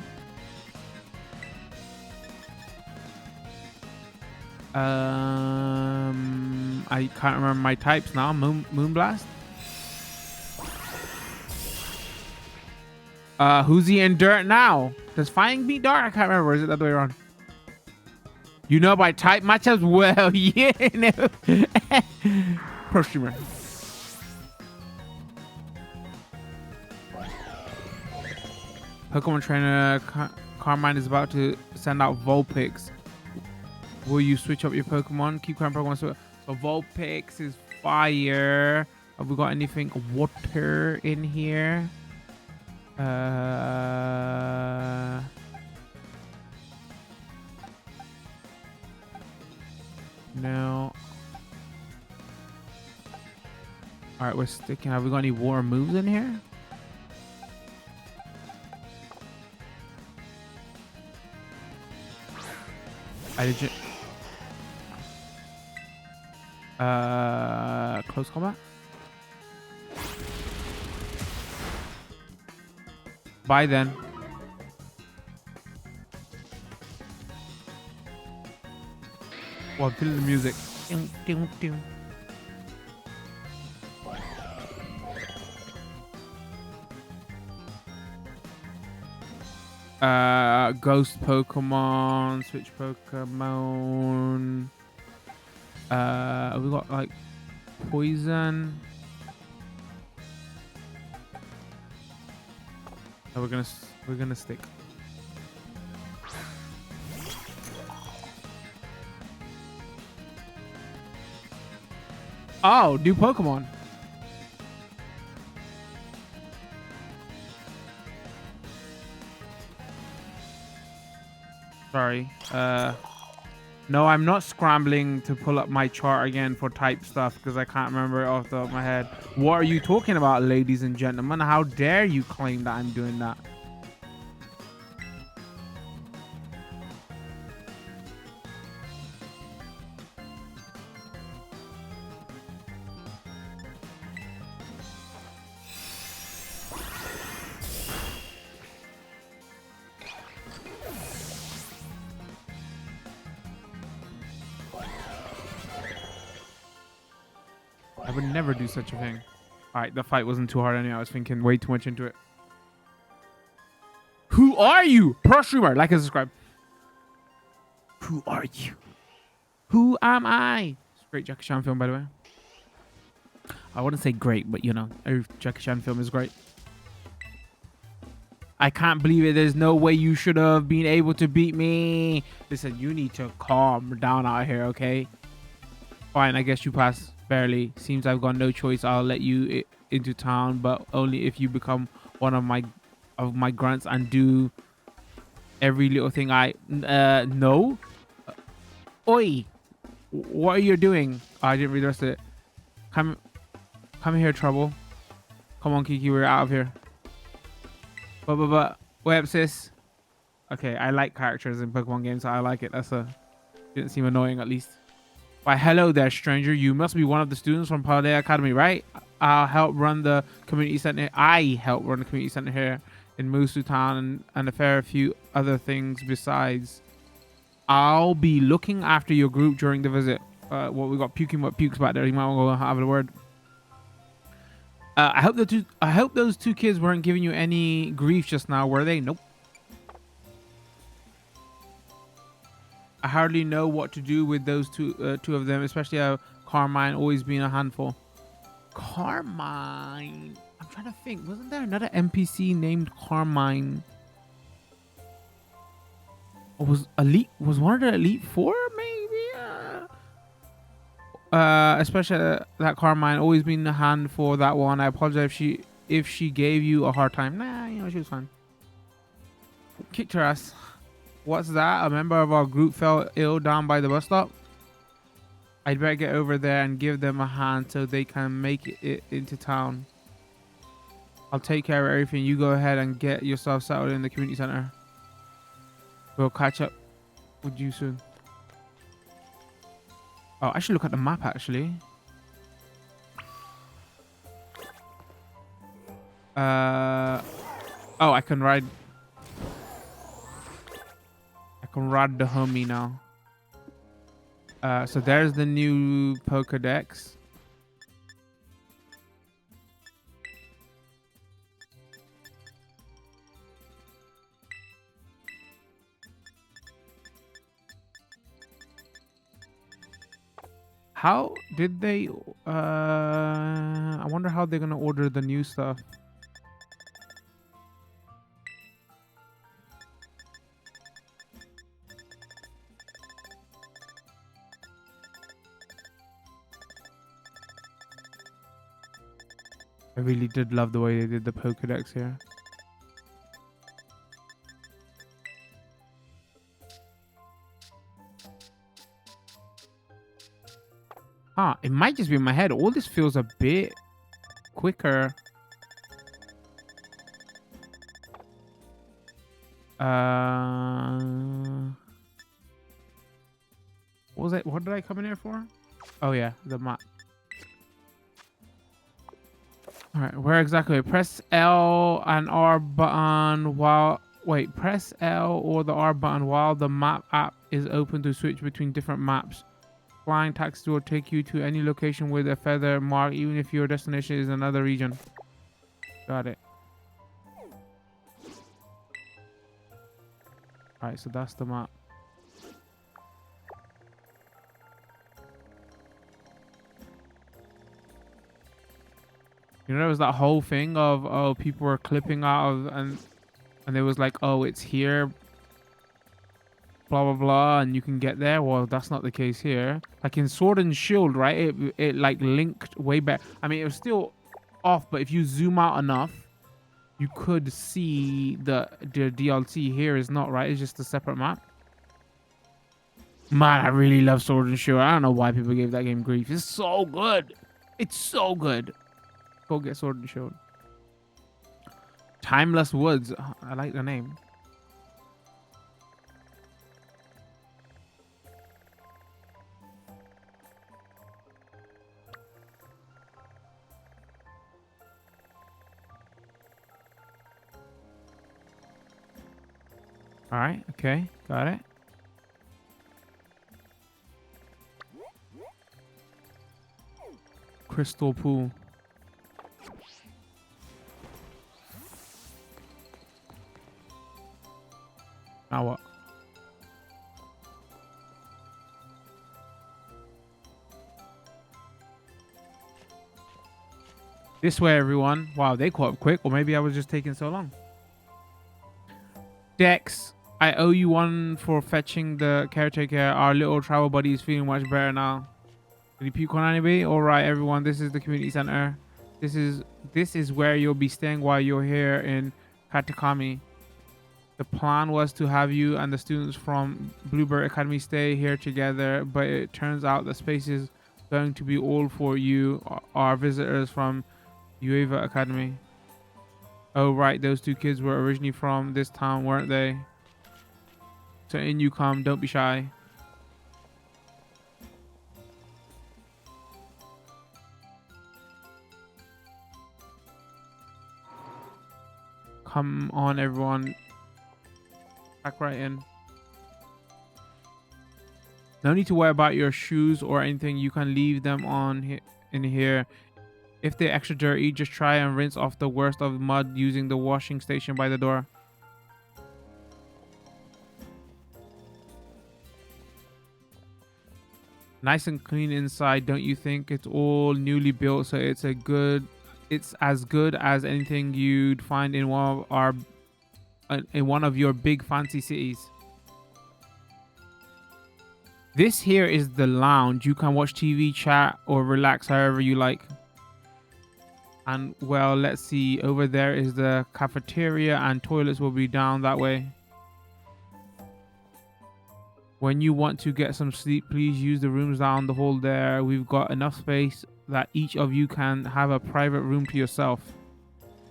I can't remember my types now. Moonblast. Who's eating dirt now? Does Flying beat Dark? I can't remember. Is it the other way around? You know by type matchups? Well, yeah. Pro streamer. Pokemon trainer Carmine is about to send out Vulpix. Will you switch up your Pokemon? Keep current Pokemon. So Vulpix is fire. Have we got anything water in here? No. All right, we're sticking. Have we got any war moves in here? I legit. Close combat. Bye then. Oh, I'm feeling the music. Ghost Pokemon, Switch Pokemon. We got like poison. Oh, we're gonna stick. Oh, new Pokemon. Sorry. No, I'm not scrambling to pull up my chart again for type stuff because I can't remember it off the top of my head. What are you talking about, ladies and gentlemen? How dare you claim that I'm doing that? I would never do such a thing. All right, the fight wasn't too hard anyway. I was thinking way too much into it. Who are you? Pro streamer, like and subscribe. Who are you? Who am I? It's a great Jackie Chan film, by the way. I wouldn't say great, but you know, every Jackie Chan film is great. I can't believe it. There's no way you should have been able to beat me. Listen, you need to calm down out here, okay? Fine, I guess you pass. Barely. Seems I've got no choice. I'll let you into town, but only if you become one of my grunts and do every little thing I no. Oi, what are you doing? Oh, I didn't read the rest of it. Come here, trouble. Come on, Kiki, we're out of here. But wait up, sis. Okay, I like characters in Pokemon games, so I like it. Didn't seem annoying, at least. Why, hello there, stranger. You must be one of the students from Paldea Academy, right? I'll help run the community center. I help run the community center here in Musu Town and a fair few other things besides. I'll be looking after your group during the visit. What we got puking what pukes back there. You might want to go have a word. I hope those two kids weren't giving you any grief just now, were they? Nope. I hardly know what to do with those two of them, especially Carmine always being a handful. Carmine. I'm trying to think. Wasn't there another NPC named Carmine? Or was one of the Elite Four, maybe? Especially that Carmine always been a hand for that one. I apologize if she gave you a hard time. Nah, you know, she was fine. Kicked her ass. What's that? A member of our group fell ill down by the bus stop? I'd better get over there and give them a hand so they can make it into town. I'll take care of everything. You go ahead and get yourself settled in the community center. We'll catch up with you soon. Oh, I should look at the map, actually. Oh, I can ride the homie now. So there's the new Pokedex. How did they I wonder how they're gonna order the new stuff. I really did love the way they did the Pokedex here. Huh, it might just be in my head. All this feels a bit quicker. What was it? What did I come in here for? Oh yeah, the map. All right, where exactly? Press L and R button while... Wait, press L or the R button while the map app is open to switch between different maps. Flying taxi will take you to any location with a feather mark, even if your destination is another region. Got it. All right, so that's the map. You know, there was that whole thing of, oh, people were clipping out of, and it was like, oh, it's here, blah blah blah, and you can get there. Well, that's not the case here. Like in Sword and Shield, right? It like linked way back. I mean, it was still off, but if you zoom out enough, you could see the DLC. Here is not, right? It's just a separate map. Man, I really love Sword and Shield. I don't know why people gave that game grief. It's so good. It's so good. Go get Sword and Shield. Timeless Woods. I like the name. All right. Okay. Got it. Crystal Pool. Now what? This way, everyone. Wow, they caught up quick. Or maybe I was just taking so long. Dex, I owe you one for fetching the caretaker. Our little travel buddy is feeling much better now. Did you puke on anybody? All right, everyone. This is the community center. This is where you'll be staying while you're here in Katakami. The plan was to have you and the students from Bluebird Academy stay here together, but it turns out the space is going to be all for you, our visitors from Ueva Academy. Oh, right. Those two kids were originally from this town, weren't they? So in you come. Don't be shy. Come on, everyone. Back right in. No need to worry about your shoes or anything. You can leave them on in here. If they're extra dirty, just try and rinse off the worst of the mud using the washing station by the door. Nice and clean inside, don't you think? It's all newly built, so it's as good as anything you'd find in one of your big fancy cities. This here is the lounge. You can watch TV, chat, or relax however you like. And well, let's see. Over there is the cafeteria, and toilets will be down that way. When you want to get some sleep, please use the rooms down the hall there. We've got enough space that each of you can have a private room to yourself.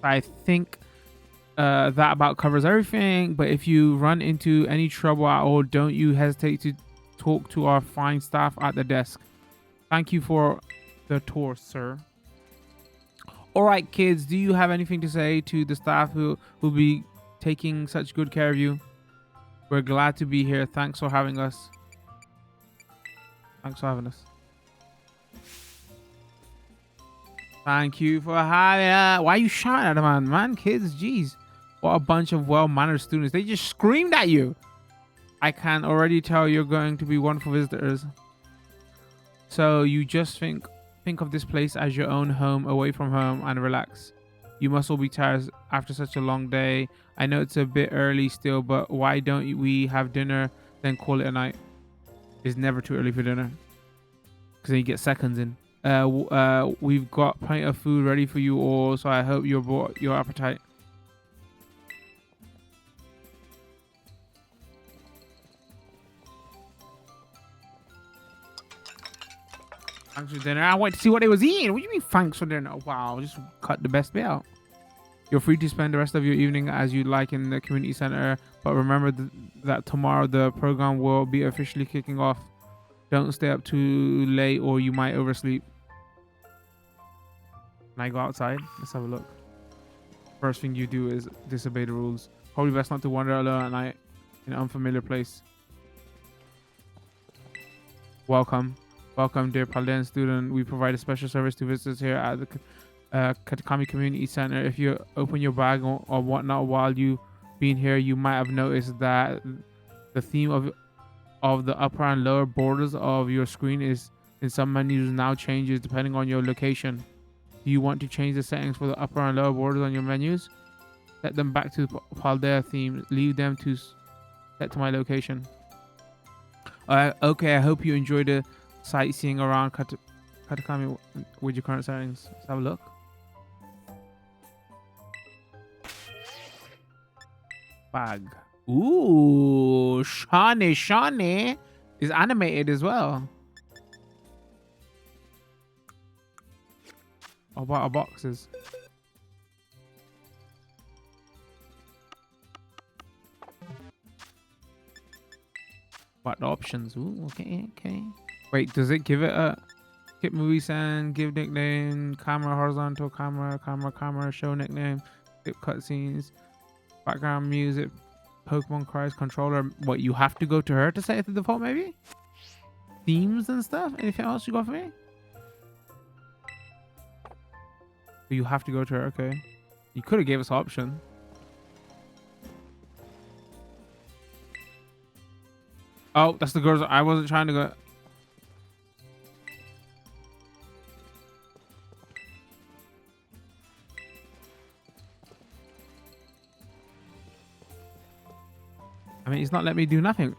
I think that about covers everything. But if you run into any trouble at all, don't you hesitate to talk to our fine staff at the desk. Thank you for the tour, sir. All right, kids, do you have anything to say to the staff who will be taking such good care of you? We're glad to be here. Thanks for having us. Thanks for having us. Thank you for having us. Why are you shouting at them, man? Kids, jeez. What a bunch of well-mannered students. They just screamed at you. I can already tell you're going to be wonderful visitors. So you just think of this place as your own home, away from home, and relax. You must all be tired after such a long day. I know it's a bit early still, but why don't we have dinner, then call it a night? It's never too early for dinner, because then you get seconds in. We've got plenty of food ready for you all, so I hope you brought your appetite. Thanks for dinner. I went to see what they was eating. What do you mean thanks for dinner? Wow, just cut the best bit out. You're free to spend the rest of your evening as you like in the community center, but remember that tomorrow the program will be officially kicking off. Don't stay up too late or you might oversleep. Can I go outside? Let's have a look. First thing you do is disobey the rules. Probably best not to wander alone at night in an unfamiliar place. Welcome. Welcome, dear Paldean student. We provide a special service to visitors here at the Katakami Community Center. If you open your bag or whatnot while you being here, you might have noticed that the theme of the upper and lower borders of your screen is in some menus now changes depending on your location. Do you want to change the settings for the upper and lower borders on your menus? Set them back to the Paldea theme. Leave them to set to my location. Okay, I hope you enjoy the sightseeing around Katakami with your current settings. Let's have a look. Bag. Ooh, Shani is animated as well. What about our boxes? What the options? Ooh, okay. Wait, does it give it a skip movie send, give nickname, camera, horizontal camera, show nickname, skip cutscenes, background music, Pokemon cries, controller? What, you have to go to her to set it to default maybe? Themes and stuff? Anything else you got for me? You have to go to her, okay. You could have gave us an option. Oh, that's the girls. I wasn't trying to go. I mean, he's not letting me do nothing.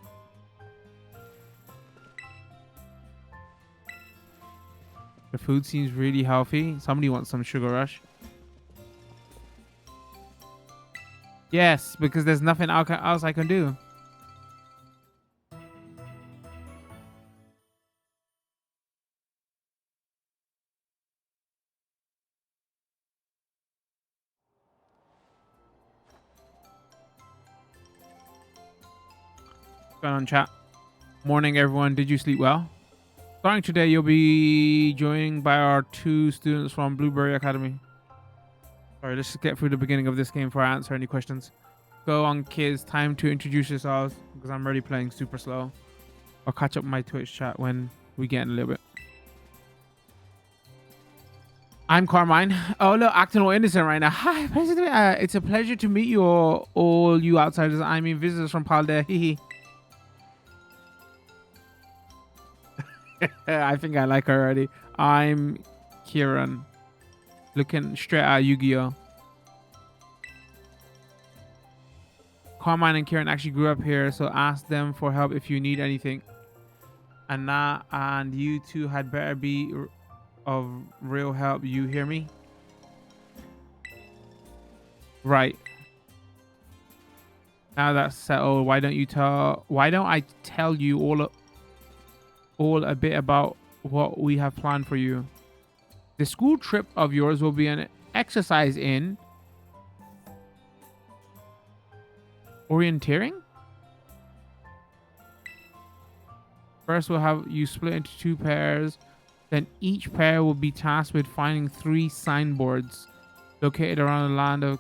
The food seems really healthy. Somebody wants some sugar rush. Yes, because there's nothing else I can do. What's going on, chat? Morning, everyone. Did you sleep well? Starting today, you'll be joined by our 2 students from Blueberry Academy. Alright, let's just get through the beginning of this game before I answer any questions. Go on, kids. Time to introduce yourselves because I'm already playing super slow. I'll catch up my Twitch chat when we get in a little bit. I'm Carmine. Oh, look, acting all innocent right now. Hi, it's a pleasure to meet you all you outsiders. I mean, visitors from Paldea. Hee. I think I like her already. I'm Kieran. Looking straight at Yu-Gi-Oh! Carmine and Kieran actually grew up here, so ask them for help if you need anything. And you two had better be of real help. You hear me? Right. Now that's settled. Why don't I tell you all a bit about what we have planned for you? The school trip of yours will be an exercise in orienteering. First, we'll have you split into 2 pairs. Then each pair will be tasked with finding 3 signboards located around the land of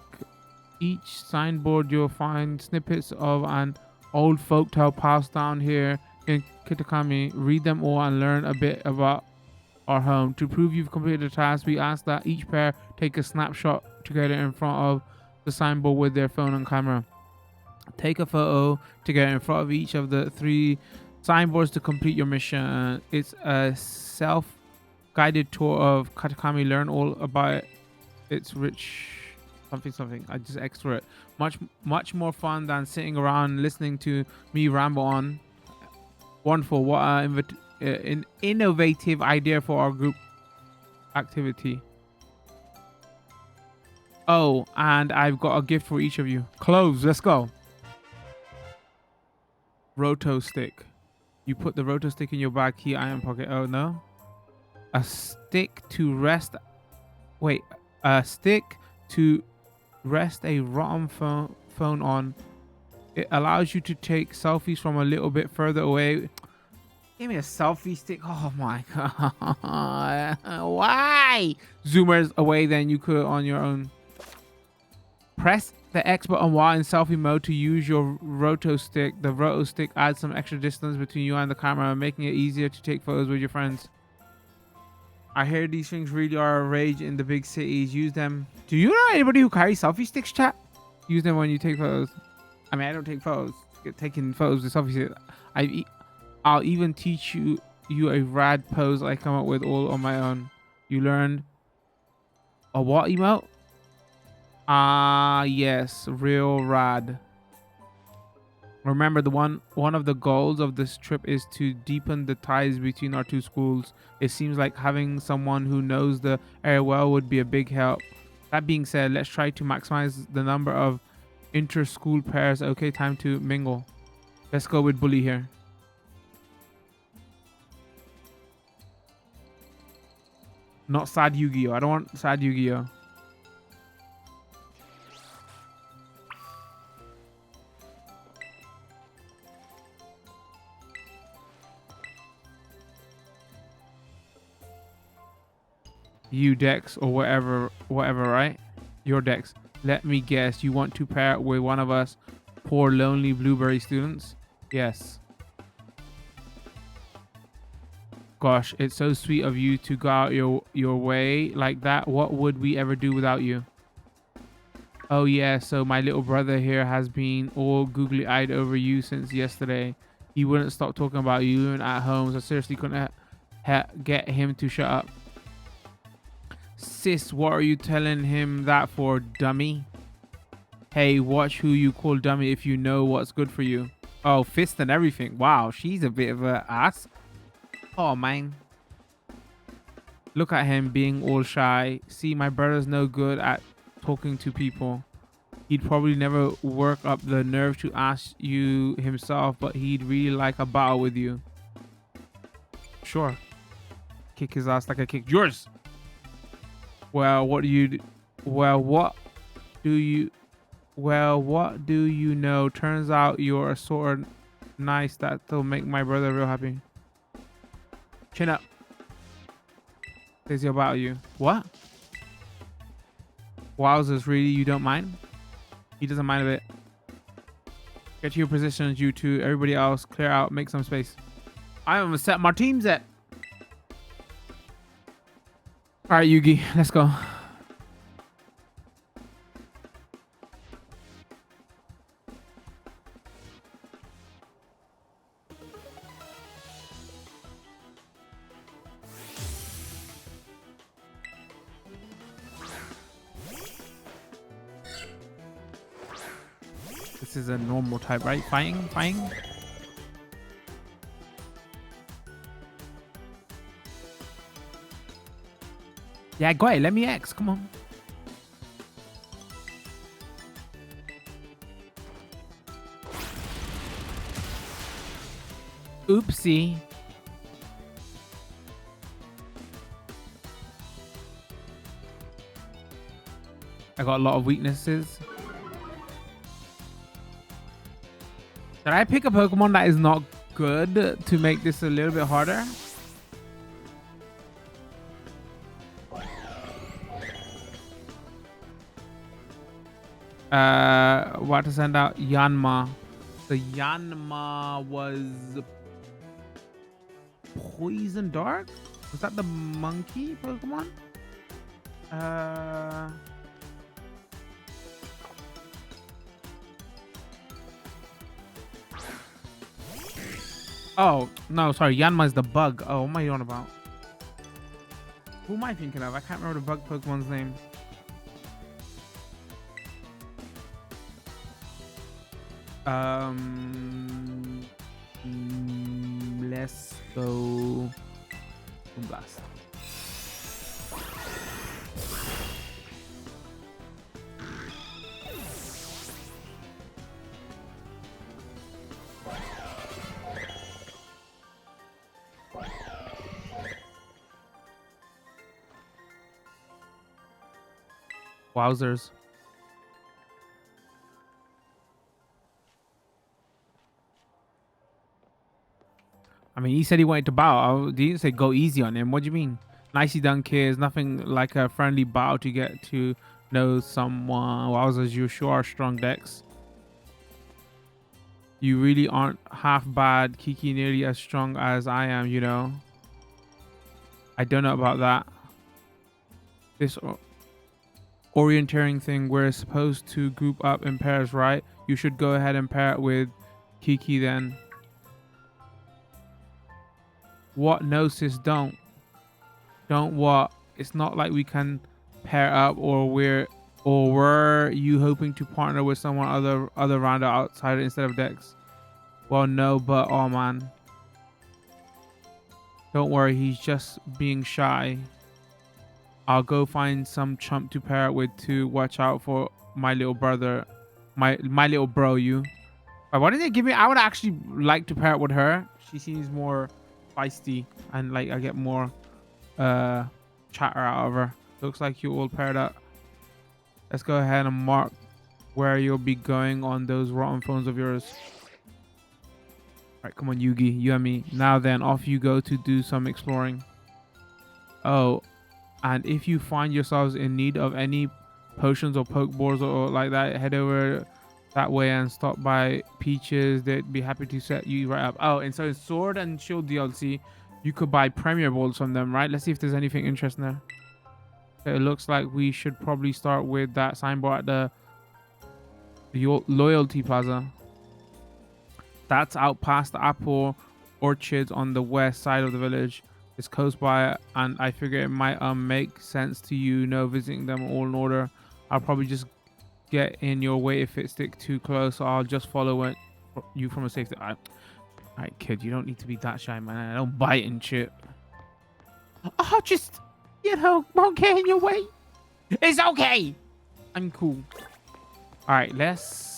each signboard. You'll find snippets of an old folktale passed down here in Kitakami. Read them all and learn a bit about our home. To prove you've completed the task, we ask that each pair take a snapshot together in front of the signboard with their phone and camera. Take a photo together in front of each of the 3 signboards to complete your mission. It's a self-guided tour of Katakami. Learn all about its rich something. I just extra it. Much more fun than sitting around listening to me ramble on. Wonderful. What an innovative idea for our group activity. Oh, and I've got a gift for each of you. Clothes. Let's go. Roto stick. You put the roto stick in your bag key iron pocket. Oh no. A stick to rest. Wait. A stick to rest a rotten phone on. It allows you to take selfies from a little bit further away. Give me a selfie stick. Oh my god. Why? Zoomers away than you could on your own. Press the X button while in selfie mode to use your roto stick. The roto stick adds some extra distance between you and the camera, making it easier to take photos with your friends. I hear these things really are a rage in the big cities. Use them. Do you know anybody who carries selfie sticks, chat? Use them when you take photos. I mean, I don't take photos. Taking photos with selfie sticks. I'll even teach you a rad pose I come up with all on my own. You learned a what emote? Ah, yes, real rad. Remember, one of the goals of this trip is to deepen the ties between our two schools. It seems like having someone who knows the area well would be a big help. That being said, let's try to maximize the number of inter-school pairs. Okay, time to mingle. Let's go with Bully here. Not sad Yu-Gi-Oh! I don't want sad Yu-Gi-Oh! You Dex or whatever, right? Your Dex. Let me guess, you want to pair with one of us poor lonely blueberry students? Yes. Gosh, it's so sweet of you to go out your way like that. What would we ever do without you? Oh yeah, so my little brother here has been all googly-eyed over you since yesterday. He wouldn't stop talking about you and at home, so seriously couldn't get him to shut up. Sis, what are you telling him that for, dummy? Hey, watch who you call dummy if you know what's good for you. Oh, fist and everything. Wow, she's a bit of a ass. Oh, man. Look at him being all shy. See, my brother's no good at talking to people. He'd probably never work up the nerve to ask you himself, but he'd really like a battle with you. Sure. Kick his ass like I kicked yours. Well, what do you know? Turns out you're a sort of nice that'll make my brother real happy. Chin up. Says he about you. What? Wowzers, really? You don't mind? He doesn't mind a bit. Get to your positions, you two. Everybody else, clear out. Make some space. I'm gonna set my teams at. All right, Yugi, let's go. This is a normal type, right? Fighting. Yeah, go ahead. Let me X. Come on. Oopsie. I got a lot of weaknesses. Did I pick a Pokemon that is not good to make this a little bit harder? What to send out? Yanma. The Yanma was Poison Dark? Was that the monkey Pokemon? Oh, no, sorry. Yanma is the bug. Oh, what am I on about? Who am I thinking of? I can't remember the bug Pokemon's name. Let's go Blast. Wowzers. I mean, he said he wanted to bow. He didn't say go easy on him. What do you mean? Nicely done, kids. Nothing like a friendly bow to get to know someone. Wowzers, you sure are strong, Dex. You really aren't half bad. Kiki nearly as strong as I am, you know. I don't know about that. This orienteering thing, we're supposed to group up in pairs, right? You should go ahead and pair it with Kiki then. What? No, sis, don't. Don't what? It's not like we can pair up, or were you hoping to partner with someone other rounder outside instead of Dex? Well, no, but oh man. Don't worry, he's just being shy. I'll go find some chump to pair it with to watch out for my little brother. My little bro, you. Why did they give me? I would actually like to pair it with her. She seems more feisty and like I get more chatter out of her. Looks like you all paired up. Let's go ahead and mark where you'll be going on those rotten phones of yours. All right, come on, Yugi, you and me. Now then, off you go to do some exploring. Oh, and if you find yourselves in need of any potions or pokeballs or like that, head over that way and stop by Peaches. They'd be happy to set you right up. Oh, and so in Sword and Shield DLC, you could buy Premier Balls from them, right? Let's see if there's anything interesting there. Okay, it looks like we should probably start with that signboard at the Loyalty Plaza. That's out past the apple orchards on the west side of the village. It's close by, and I figure it might make sense to you know visiting them all in order. I'll probably just get in your way if it stick too close, so I'll just follow it you from a safety. All right, kid, you don't need to be that shy, man. I don't bite and shit. Oh, just, you know, won't get in your way. It's okay. I'm cool. All right, let's...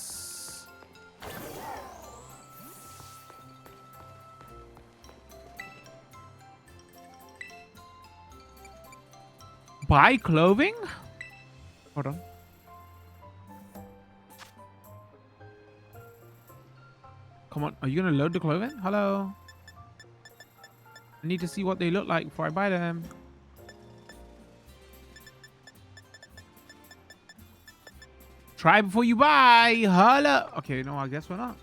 buy clothing? Hold on. Come on, are you gonna load the clothing? Hello? I need to see what they look like before I buy them. Try before you buy. Hello? Okay, no, I guess we're not.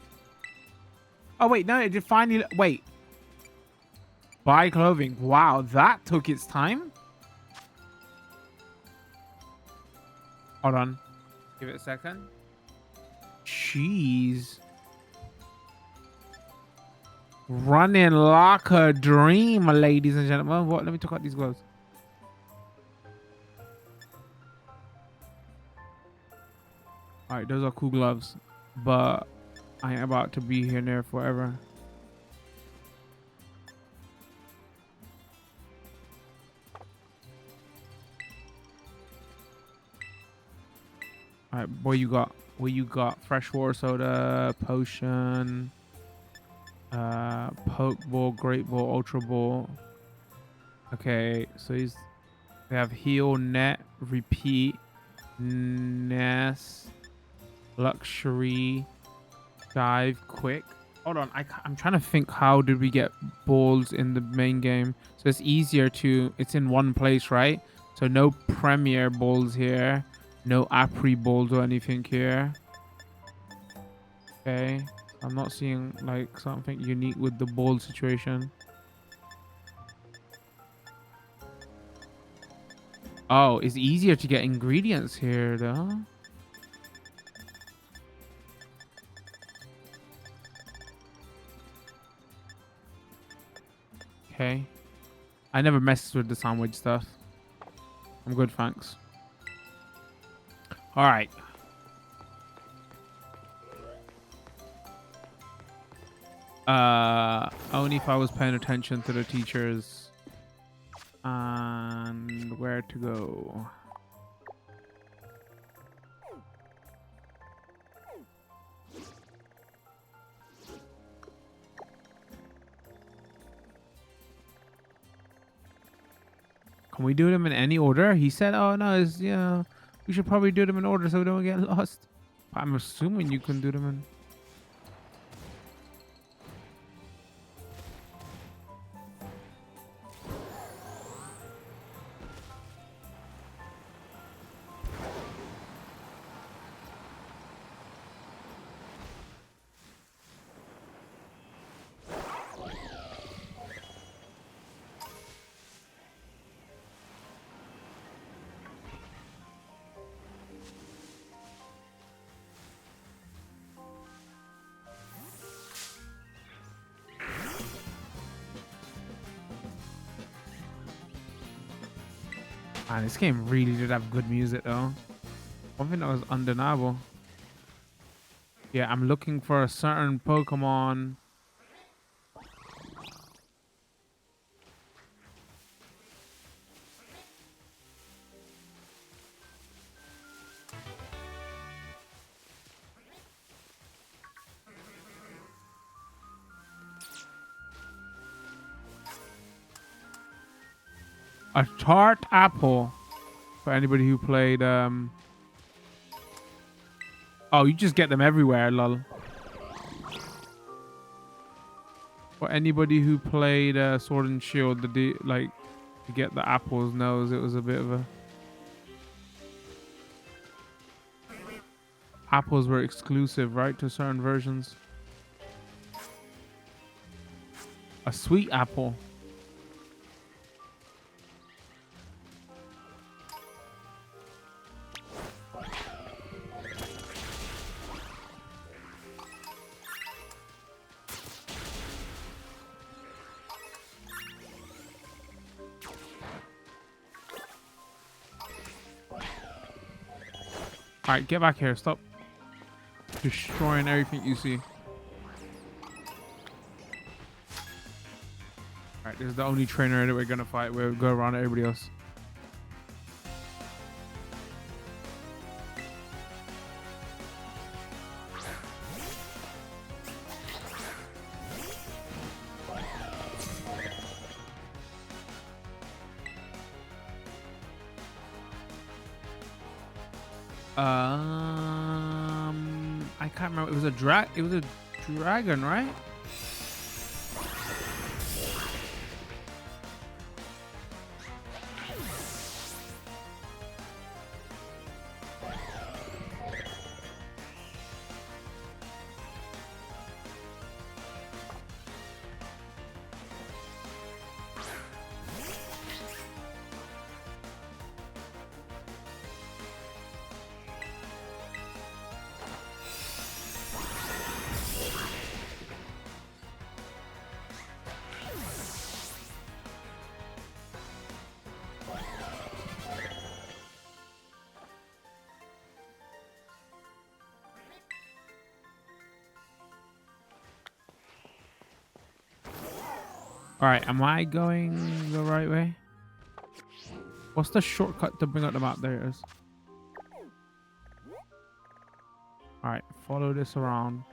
Oh, wait, no, it did finally... Wait. Buy clothing. Wow, that took its time. Hold on. Give it a second. Jeez. Running like a dream, ladies and gentlemen. What? Let me talk about these gloves. All right, those are cool gloves, but I ain't about to be here and there forever. All right, what you got? What you got? Fresh water soda, potion, poke ball, great ball, ultra ball. Okay, so they have heal, net, repeat, nest, luxury, dive, quick. Hold on, I'm trying to think, how did we get balls in the main game? So it's easier to, it's in one place, right? So no premier balls here. No Apri balls or anything here. Okay. I'm not seeing like something unique with the ball situation. Oh, it's easier to get ingredients here though. Okay. I never messed with the sandwich stuff. I'm good, thanks. All right. Only if I was paying attention to the teachers and where to go. Can we do them in any order? He said, oh no, it's, you know, we should probably do them in order so we don't get lost. I'm assuming you can do them in... Man, this game really did have good music though. One thing that was undeniable. Yeah, I'm looking for a certain Pokemon. A tart apple. For anybody who played oh, you just get them everywhere, lol. For anybody who played Sword and Shield, like to get the apples knows it was a bit of a... Apples were exclusive, right, to certain versions. A sweet apple. Alright, get back here. Stop destroying everything you see. Alright, this is the only trainer that we're gonna fight. We'll go around everybody else. I can't remember. It was a dragon, right? All right, am I going the right way? What's the shortcut to bring up the map? There it is. All right, follow this around.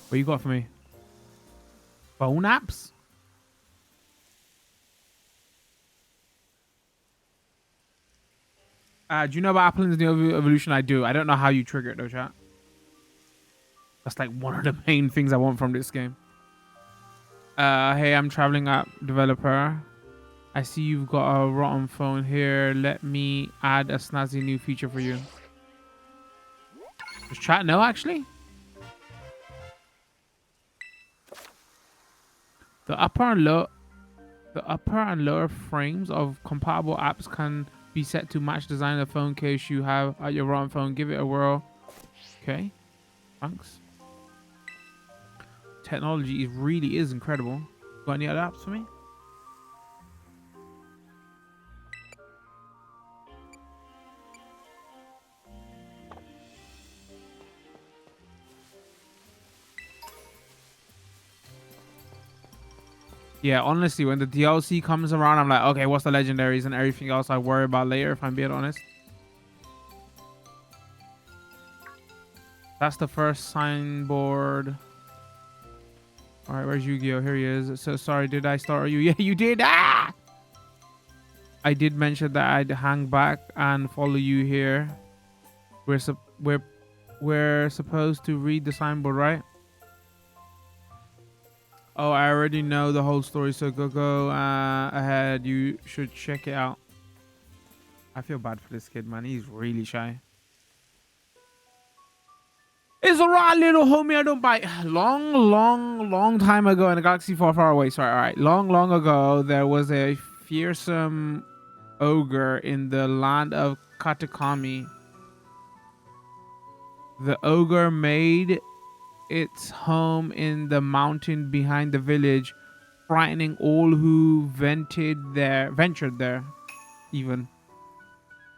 What you got for me? Phone apps? Do you know about Apple's new evolution? I do. I don't know how you trigger it though, chat. That's like one of the main things I want from this game. Hey, I'm traveling app developer. I see you've got a rotten phone here. Let me add a snazzy new feature for you. Does chat know actually? The upper and lower frames of compatible apps can be set to match design of the phone case you have at your rotten phone. Give it a whirl. Okay. Thanks. Technology really is incredible. Got any other apps for me? Yeah, honestly, when the DLC comes around, I'm like, okay, what's the legendaries and everything else I worry about later, if I'm being honest. That's the first signboard. All right, where's Yu-Gi-Oh? Here he is. So sorry, did I start you? Yeah, you did. Ah! I did mention that I'd hang back and follow you here. We're supposed to read the signboard, right? Oh, I already know the whole story, so go ahead. You should check it out. I feel bad for this kid, man. He's really shy. It's alright, little homie. I don't bite. Long time ago in a galaxy far away. Sorry, all right. Long ago, there was a fearsome ogre in the land of Katakami. The ogre made its home in the mountain behind the village, frightening all who ventured there. Even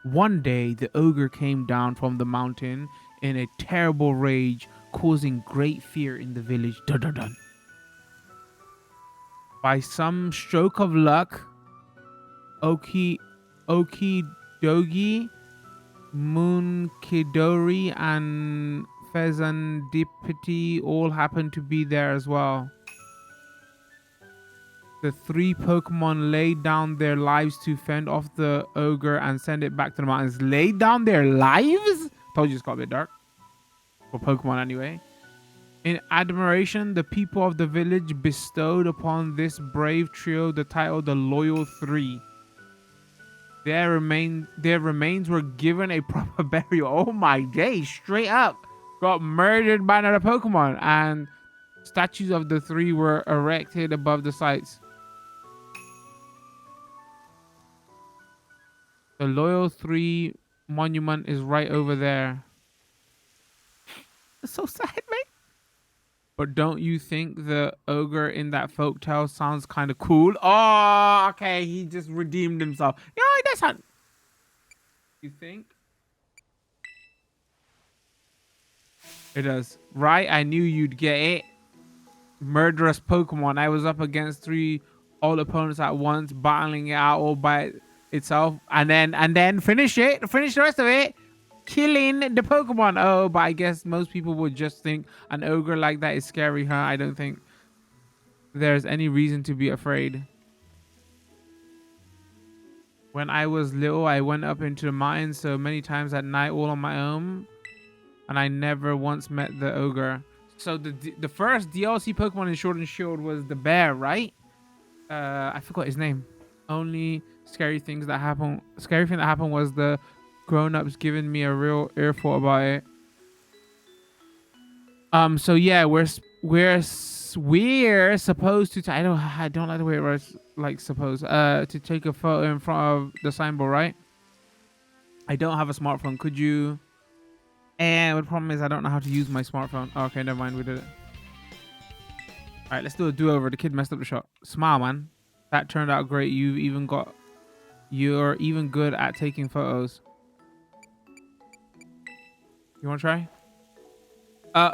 one day, the ogre came down from the mountain in a terrible rage, causing great fear in the village. Dun, dun, dun. By some stroke of luck, Okidogi, Moonkidori, and Fezandipiti all happened to be there as well. The three Pokemon laid down their lives to fend off the ogre and send it back to the mountains. Laid down their lives? Told you it's got a bit dark. For Pokemon anyway. In admiration, the people of the village bestowed upon this brave trio the title the Loyal Three. Their remains were given a proper burial. Oh my days, straight up. Got murdered by another Pokemon, and statues of the three were erected above the sites. The Loyal Three monument is right over there. It's so sad, mate. But don't you think the ogre in that folktale sounds kind of cool? Oh, okay. He just redeemed himself. You know, that's not... You think? It does. Right? I knew you'd get it. Murderous Pokemon. I was up against three all opponents at once, battling it out all by itself. And then finish it. Finish the rest of it. Killing the Pokemon. Oh, but I guess most people would just think an ogre like that is scary, huh? I don't think there's any reason to be afraid. When I was little, I went up into the mountains so many times at night all on my own, and I never once met the ogre. So the first DLC Pokemon in Sword and Shield was the bear, right? I forgot his name. Only scary thing that happened was the grown-ups giving me a real earful about it. So yeah, we're supposed to I don't like the way it was like supposed to take a photo in front of the signboard, right? I don't have a smartphone. Could you? And the problem is I don't know how to use my smartphone. Oh, okay, never mind, we did it. All right, let's do a do-over. The kid messed up the shot. Smile, man. That turned out great. You're even good at taking photos. You want to try?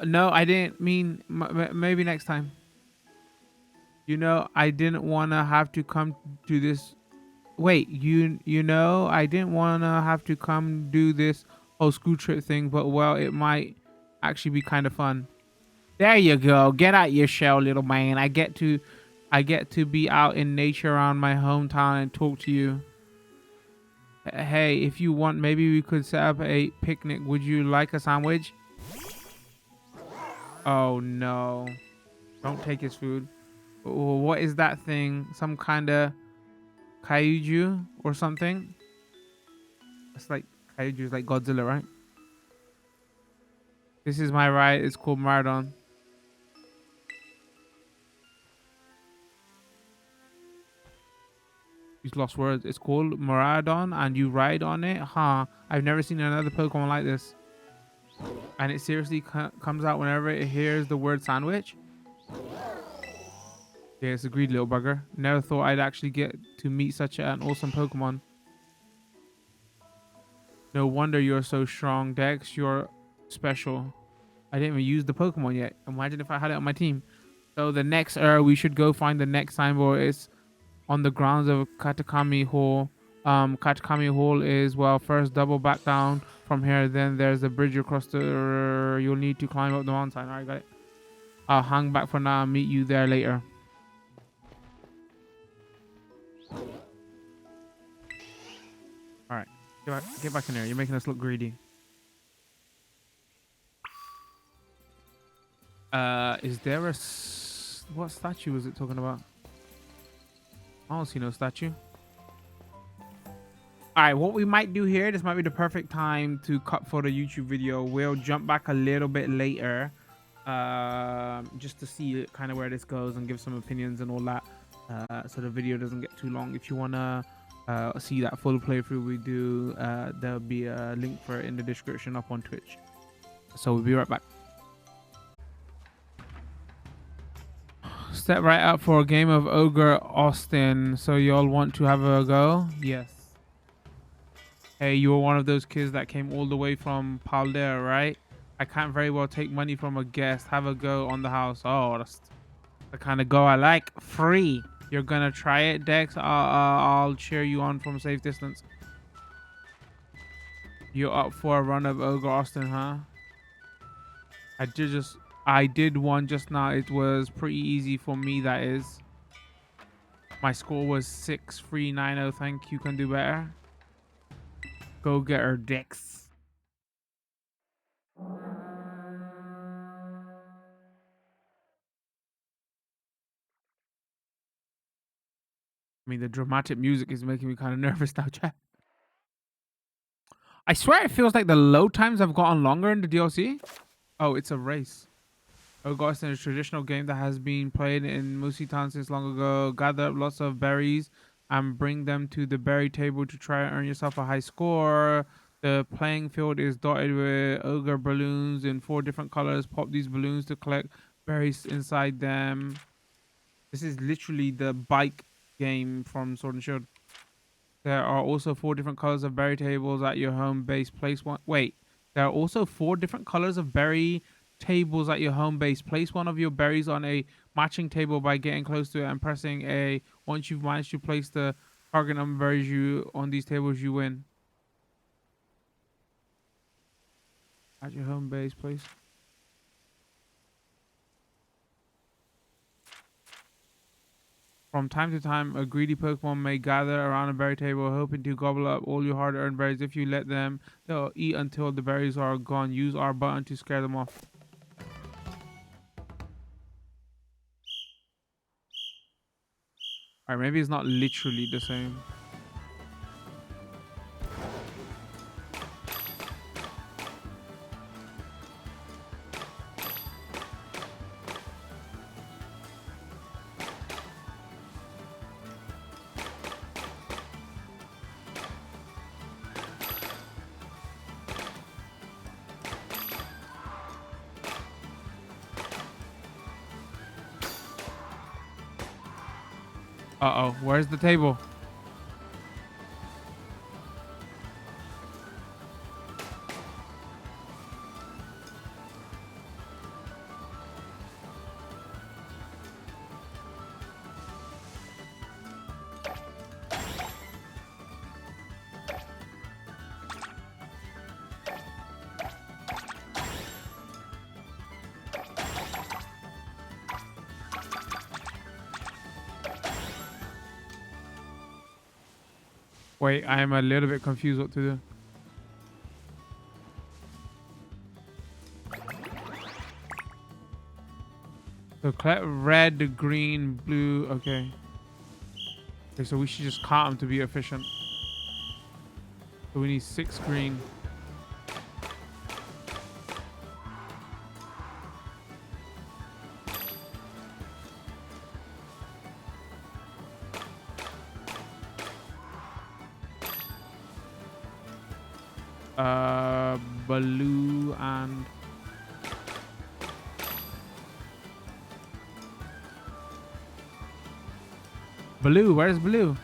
No, I didn't mean maybe next time. You know, I didn't want to have to come to this. Wait, you know, I didn't want to have to come do this whole school trip thing, but well, it might actually be kind of fun. There you go. Get out your shell, little man. I get to be out in nature around my hometown and talk to you. Hey, if you want, maybe we could set up a picnic. Would you like a sandwich? Oh no. Don't take his food. Oh, what is that thing? Some kind of kaiju or something? It's like kaiju is like Godzilla, right? This is my ride. It's called Marathon. He's lost words. It's called Marathon and you ride on it? Huh. I've never seen another Pokemon like this. And it seriously comes out whenever it hears the word sandwich? Yeah, it's a greedy little bugger. Never thought I'd actually get to meet such an awesome Pokemon. No wonder you're so strong, Dex. You're special. I didn't even use the Pokemon yet. Imagine if I had it on my team. So the next we should go find the next signboard. It's on the grounds of Katakami Hall. Katakami Hall is, well, first double back down from here. Then there's a bridge across the... you'll need to climb up the mountain. All right, got it. I'll hang back for now and meet you there later. All right, get back in there. You're making us look greedy. Is there a what statue was it talking about? I don't see no statue. All right, what we might do here, this might be the perfect time to cut for the YouTube video. We'll jump back a little bit later, just to see kind of where this goes and give some opinions and all that, so the video doesn't get too long. If you want to see that full playthrough we do, there'll be a link for it in the description up on Twitch. So we'll be right back. Step right up for a game of Ogre Austin. So y'all want to have a go? Yes. Hey, you were one of those kids that came all the way from Paldea, right? I can't very well take money from a guest. Have a go on the house. Oh, that's the kind of go I like. Free. You're gonna try it, Dex? I'll cheer you on from safe distance. You're up for a run of Ogre Austin, huh? I did one just now. It was pretty easy for me, that is. My score was 6390. Thank you. Can do better. Go get her, Dex. I mean, the dramatic music is making me kind of nervous now, chat. I swear it feels like the load times have gotten longer in the DLC. Oh, it's a race. Ogre Austin is a traditional game that has been played in Moosey Town since long ago. Gather up lots of berries and bring them to the berry table to try and earn yourself a high score. The playing field is dotted with ogre balloons in 4 different colors. Pop these balloons to collect berries inside them. This is literally the bike game from Sword and Shield. There are also 4 different colors of berry tables at your home base. Place one. Wait, there are also 4 different colors of berry tables at your home base. Place one of your berries on a matching table by getting close to it and pressing A. Once you've managed to place the target number of berries you on these tables, you win. At your home base, please. From time to time, a greedy Pokemon may gather around a berry table, hoping to gobble up all your hard-earned berries. If you let them, they'll eat until the berries are gone. Use R button to scare them off. Alright, maybe it's not literally the same. Uh-oh, where's the table? Wait, I am a little bit confused what to do. So collect red, green, blue. Okay. Okay, so we should just count them to be efficient. So we need 6 green. Blue and blue. Where's blue?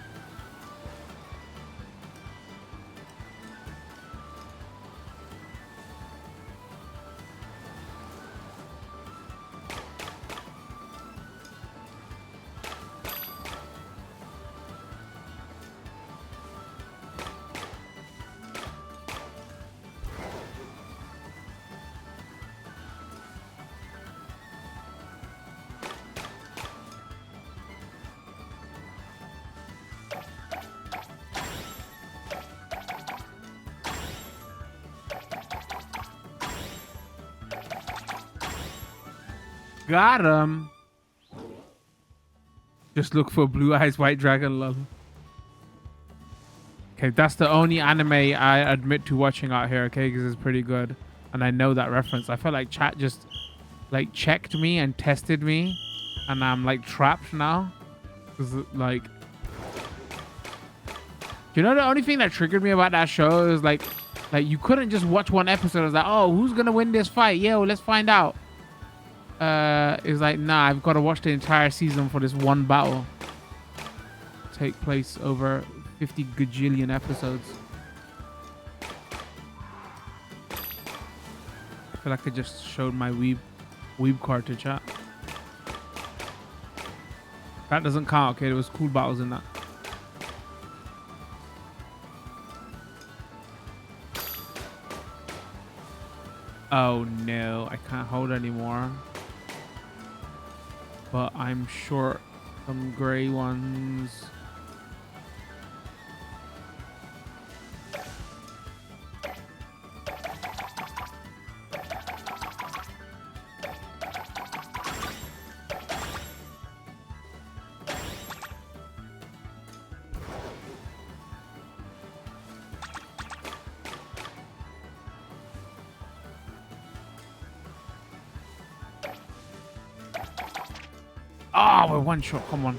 Got him. Just look for Blue Eyes White Dragon, lol. Okay, that's the only anime I admit to watching out here, okay? Because it's pretty good. And I know that reference. I feel like chat just like checked me and tested me. And I'm like trapped now. Because like... You know the only thing that triggered me about that show is like you couldn't just watch one episode. It's like, oh, who's gonna win this fight? Yo, let's find out. It's like, nah, I've got to watch the entire season for this one battle. Take place over 50 gajillion episodes. I feel like I just showed my weeb card to chat. That doesn't count. Okay, there was cool battles in that. Oh no, I can't hold anymore. But I'm short some gray ones. Oh, we're one shot. Come on.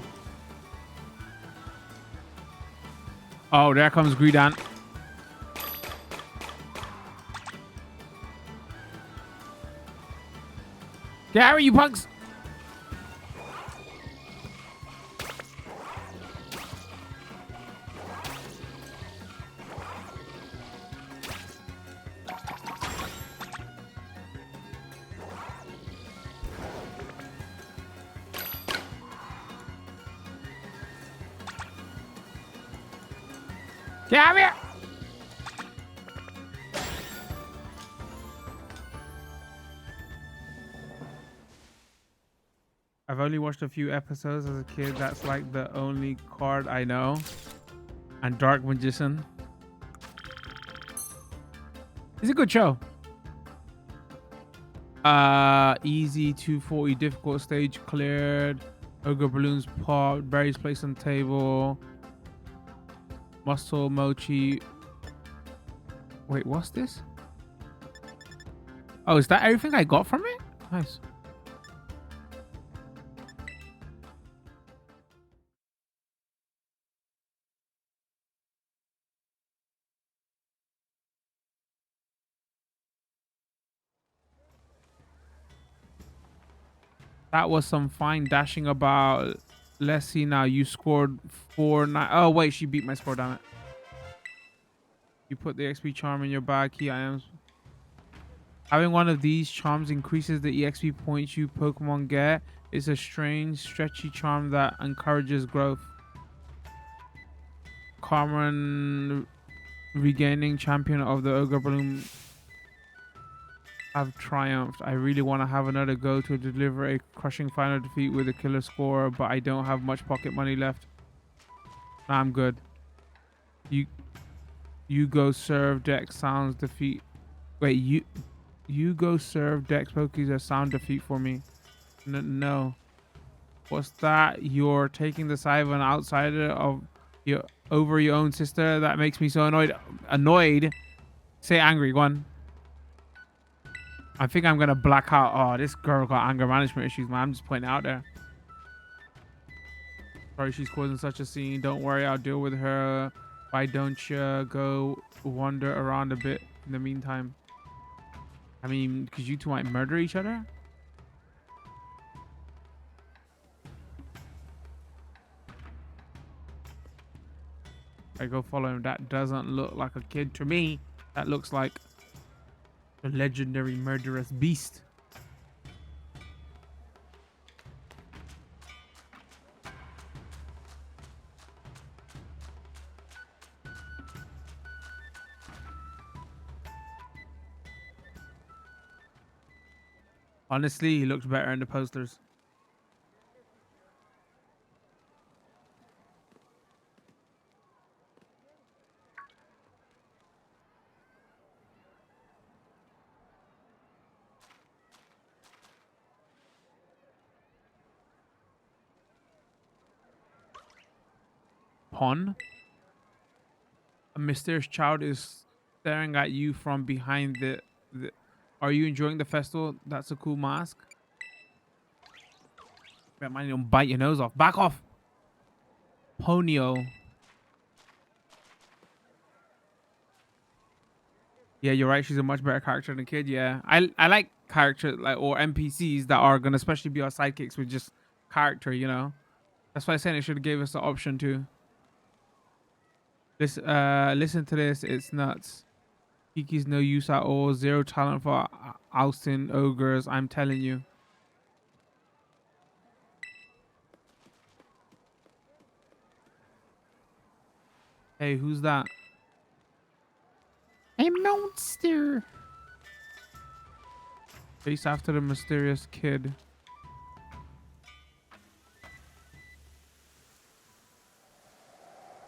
Oh, there comes Greedan. Gary, you punks. Get here! I've only watched a few episodes as a kid. That's like the only card I know. And Dark Magician. It's a good show. Easy 240, difficult stage cleared. Ogre balloons popped. Berries placed on table. Muscle mochi. Wait, what's this? Oh, is that everything I got from it? Nice. That was some fine dashing about. Let's see now. You scored 4-9. Oh, wait. She beat my score, damn it. You put the XP charm in your bag. Key items. Having one of these charms increases the EXP points you Pokemon get. It's a strange, stretchy charm that encourages growth. Common regaining champion of the Ogre Bloom have triumphed. I really want to have another go to deliver a crushing final defeat with a killer score, but I don't have much pocket money left. Nah, I'm good. You go serve Dex sounds defeat. Wait, you go serve Dex Pokies as sound defeat for me. No. What's that? You're taking the side of an outsider of your over your own sister? That makes me so annoyed. Annoyed? Say angry. Go on. I think I'm gonna black out. Oh, this girl got anger management issues, man. I'm just pointing it out there. Sorry she's causing such a scene. Don't worry, I'll deal with her. Why don't you go wander around a bit in the meantime? I mean, because you two might murder each other? I go follow him. That doesn't look like a kid to me. That looks like the legendary murderous beast. Honestly, he looks better in the posters. pond. A mysterious child is staring at you from behind the. Are you enjoying the festival? That's a cool mask. Bet mine don't bite your nose off. Back off. Ponyo. Yeah, you're right. She's a much better character than Kid. Yeah, I like characters like or NPCs that are gonna especially be our sidekicks with just character. You know, that's why I said it should have gave us the option to. Listen to this. It's nuts. Kiki's no use at all. Zero talent for ousting ogres. I'm telling you. Hey, who's that? A monster. Chase after the mysterious kid.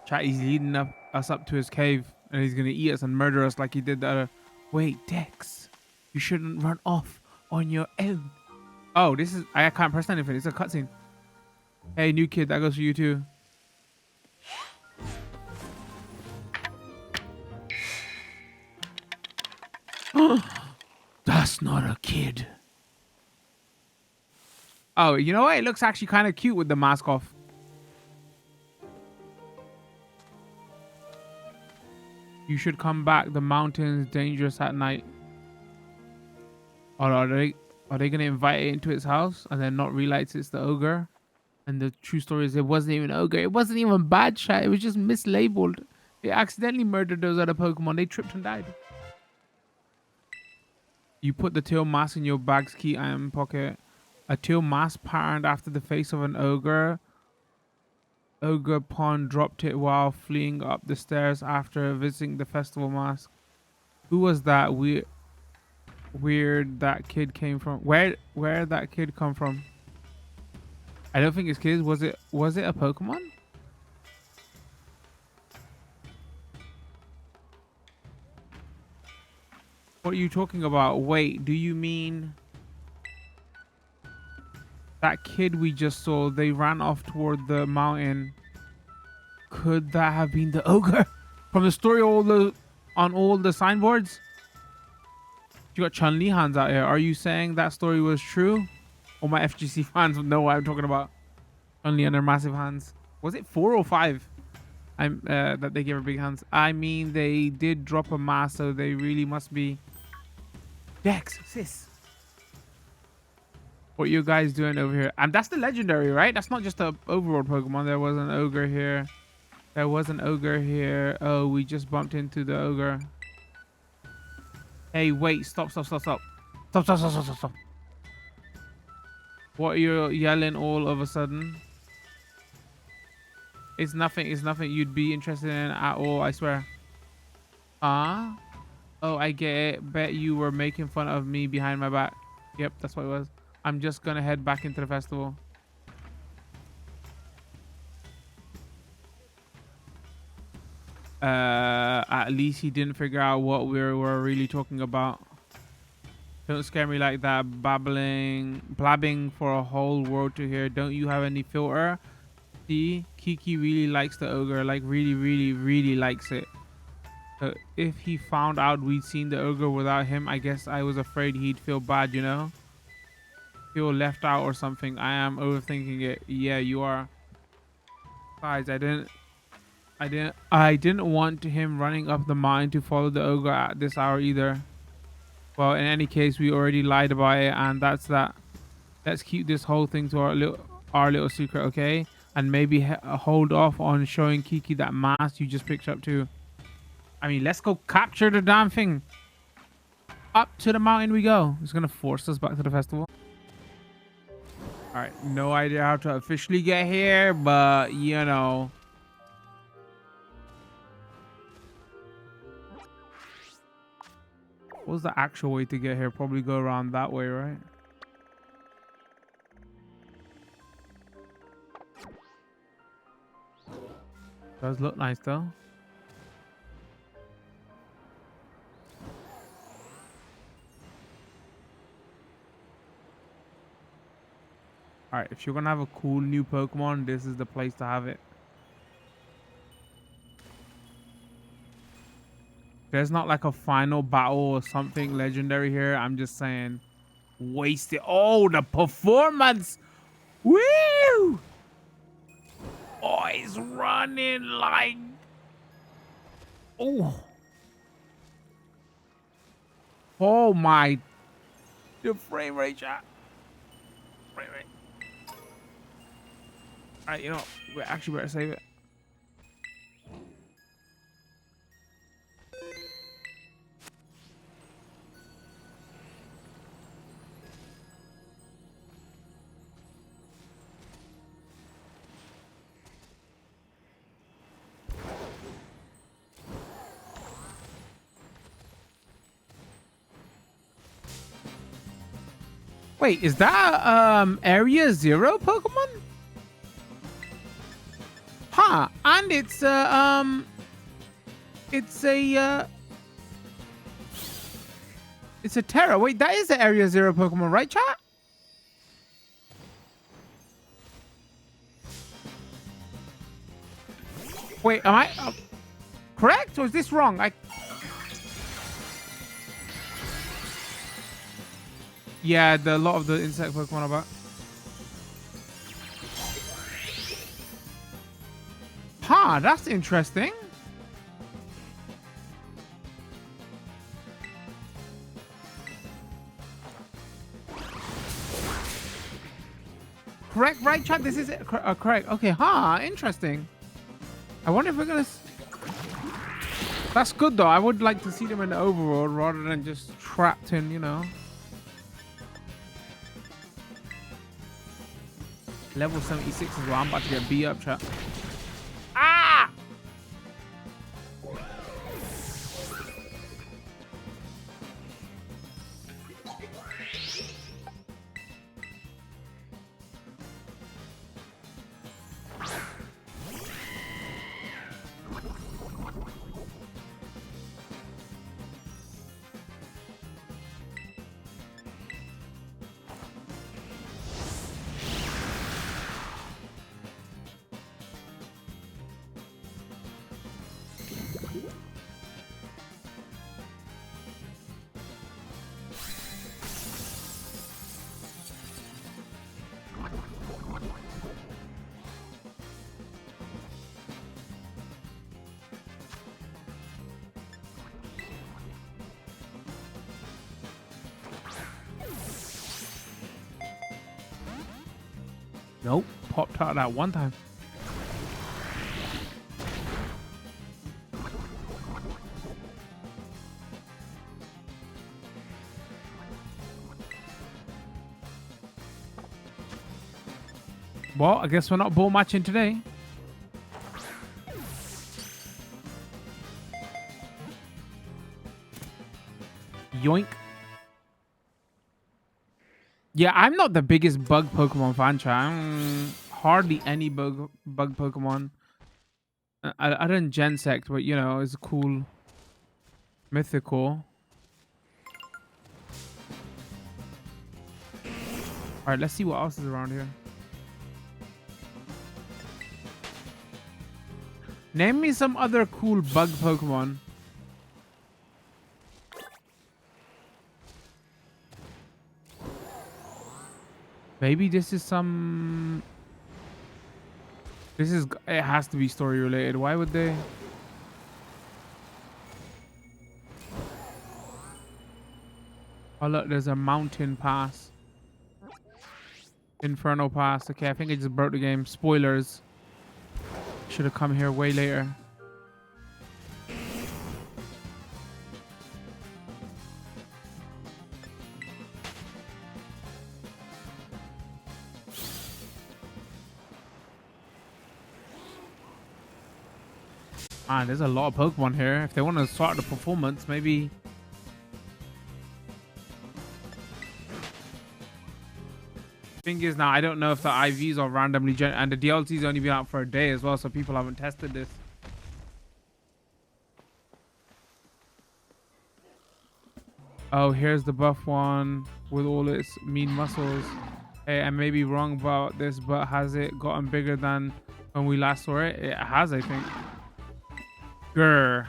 Chat, he's leading us up to his cave and he's gonna eat us and murder us like he did the other. Wait, Dex, you shouldn't run off on your own. Oh, this is I can't press anything. It's a cutscene. Hey, new kid, that goes for you too. That's not a kid. Oh, you know what? It looks actually kind of cute with the mask off. You should come back. The mountain's dangerous at night. Or are they gonna invite it into its house and then not realize it's the ogre? And the true story is it wasn't even ogre. It wasn't even bad chat. It was just mislabeled. They accidentally murdered those other Pokemon. They tripped and died. You put the tail mask in your bag's key item pocket. A tail mask patterned after the face of an ogre. Ogre Pond dropped it while fleeing up the stairs after visiting the festival mask. Who was that weird that kid came from? Where that kid come from? I don't think it's kids. Was it a Pokemon? What are you talking about? Wait, do you mean that kid we just saw? They ran off toward the mountain. Could that have been the ogre from the story on all the signboards? You got Chun-Li hands out here. Are you saying that story was true? All my FGC fans know what I'm talking about. Chun-Li and her massive hands. Was it 4 or 5? That they gave her big hands. I mean, they did drop a mask, so they really must be. Dex, sis. What you guys doing over here? And that's the legendary, right? That's not just a overworld Pokemon. There was an ogre here. There was an ogre here. Oh, we just bumped into the ogre. Hey, wait. Stop. Stop. What are you yelling all of a sudden? It's nothing you'd be interested in at all, I swear. Ah? Oh, I get it. Bet you were making fun of me behind my back. Yep, that's what it was. I'm just gonna head back into the festival. At least he didn't figure out what we were really talking about. Don't scare me like that, blabbing for a whole world to hear. Don't you have any filter? See, Kiki really likes the ogre, like really likes it. If he found out we'd seen the ogre without him, I guess I was afraid he'd feel bad, you know? Feel left out or something. I am overthinking it. Yeah, you are. Besides, I didn't want him running up the mine to follow the ogre at this hour either. Well, in any case, we already lied about it, and that's that. Let's keep this whole thing to our little secret, okay? And maybe hold off on showing Kiki that mask you just picked up too. I mean, let's go capture the damn thing. Up to the mountain we go. It's gonna force us back to the festival. All right, no idea how to officially get here, but you know. What was the actual way to get here? Probably go around that way, right? Does look nice though. All right, if you're gonna have a cool new Pokemon, this is the place to have it. There's not like a final battle or something legendary here. I'm just saying, waste it. Oh, the performance. Woo! Oh, he's running like... Oh. Oh my... The frame rate shot. Frame rate. Alright, you know, we actually better save it. Wait, is that Area 0 Pokemon? Huh, and it's a Terra. Wait, that is the Area 0 Pokemon, right, chat? Wait, am I correct or is this wrong? Yeah, a lot of the insect Pokemon are back. Huh, that's interesting. Correct, right, chat? This is it. Correct. Okay, huh, interesting. I wonder if we're gonna... That's good, though. I would like to see them in the overworld rather than just trapped in, you know... Level 76 as well. I'm about to get beat up, chat. Ah! Nope, popped out that one time. Well, I guess we're not ball matching today. Yoink. Yeah, I'm not the biggest bug Pokemon fan, chat. Hardly any bug Pokemon. I didn't Gensect, but you know, it's cool. Mythical. Alright, let's see what else is around here. Name me some other cool bug Pokemon. Maybe this is some... This is... It has to be story related. Why would they... Oh look, there's a mountain pass. Inferno pass. Okay, I think I just broke the game. Spoilers. Should have come here way later. Ah, there's a lot of Pokemon here. If they want to sort the performance, maybe... Thing is now, I don't know if the IVs are randomly and the DLC's only been out for a day as well, so people haven't tested this. Oh, here's the buff one with all its mean muscles. Hey, I may be wrong about this, but has it gotten bigger than when we last saw it? It has, I think. Grr.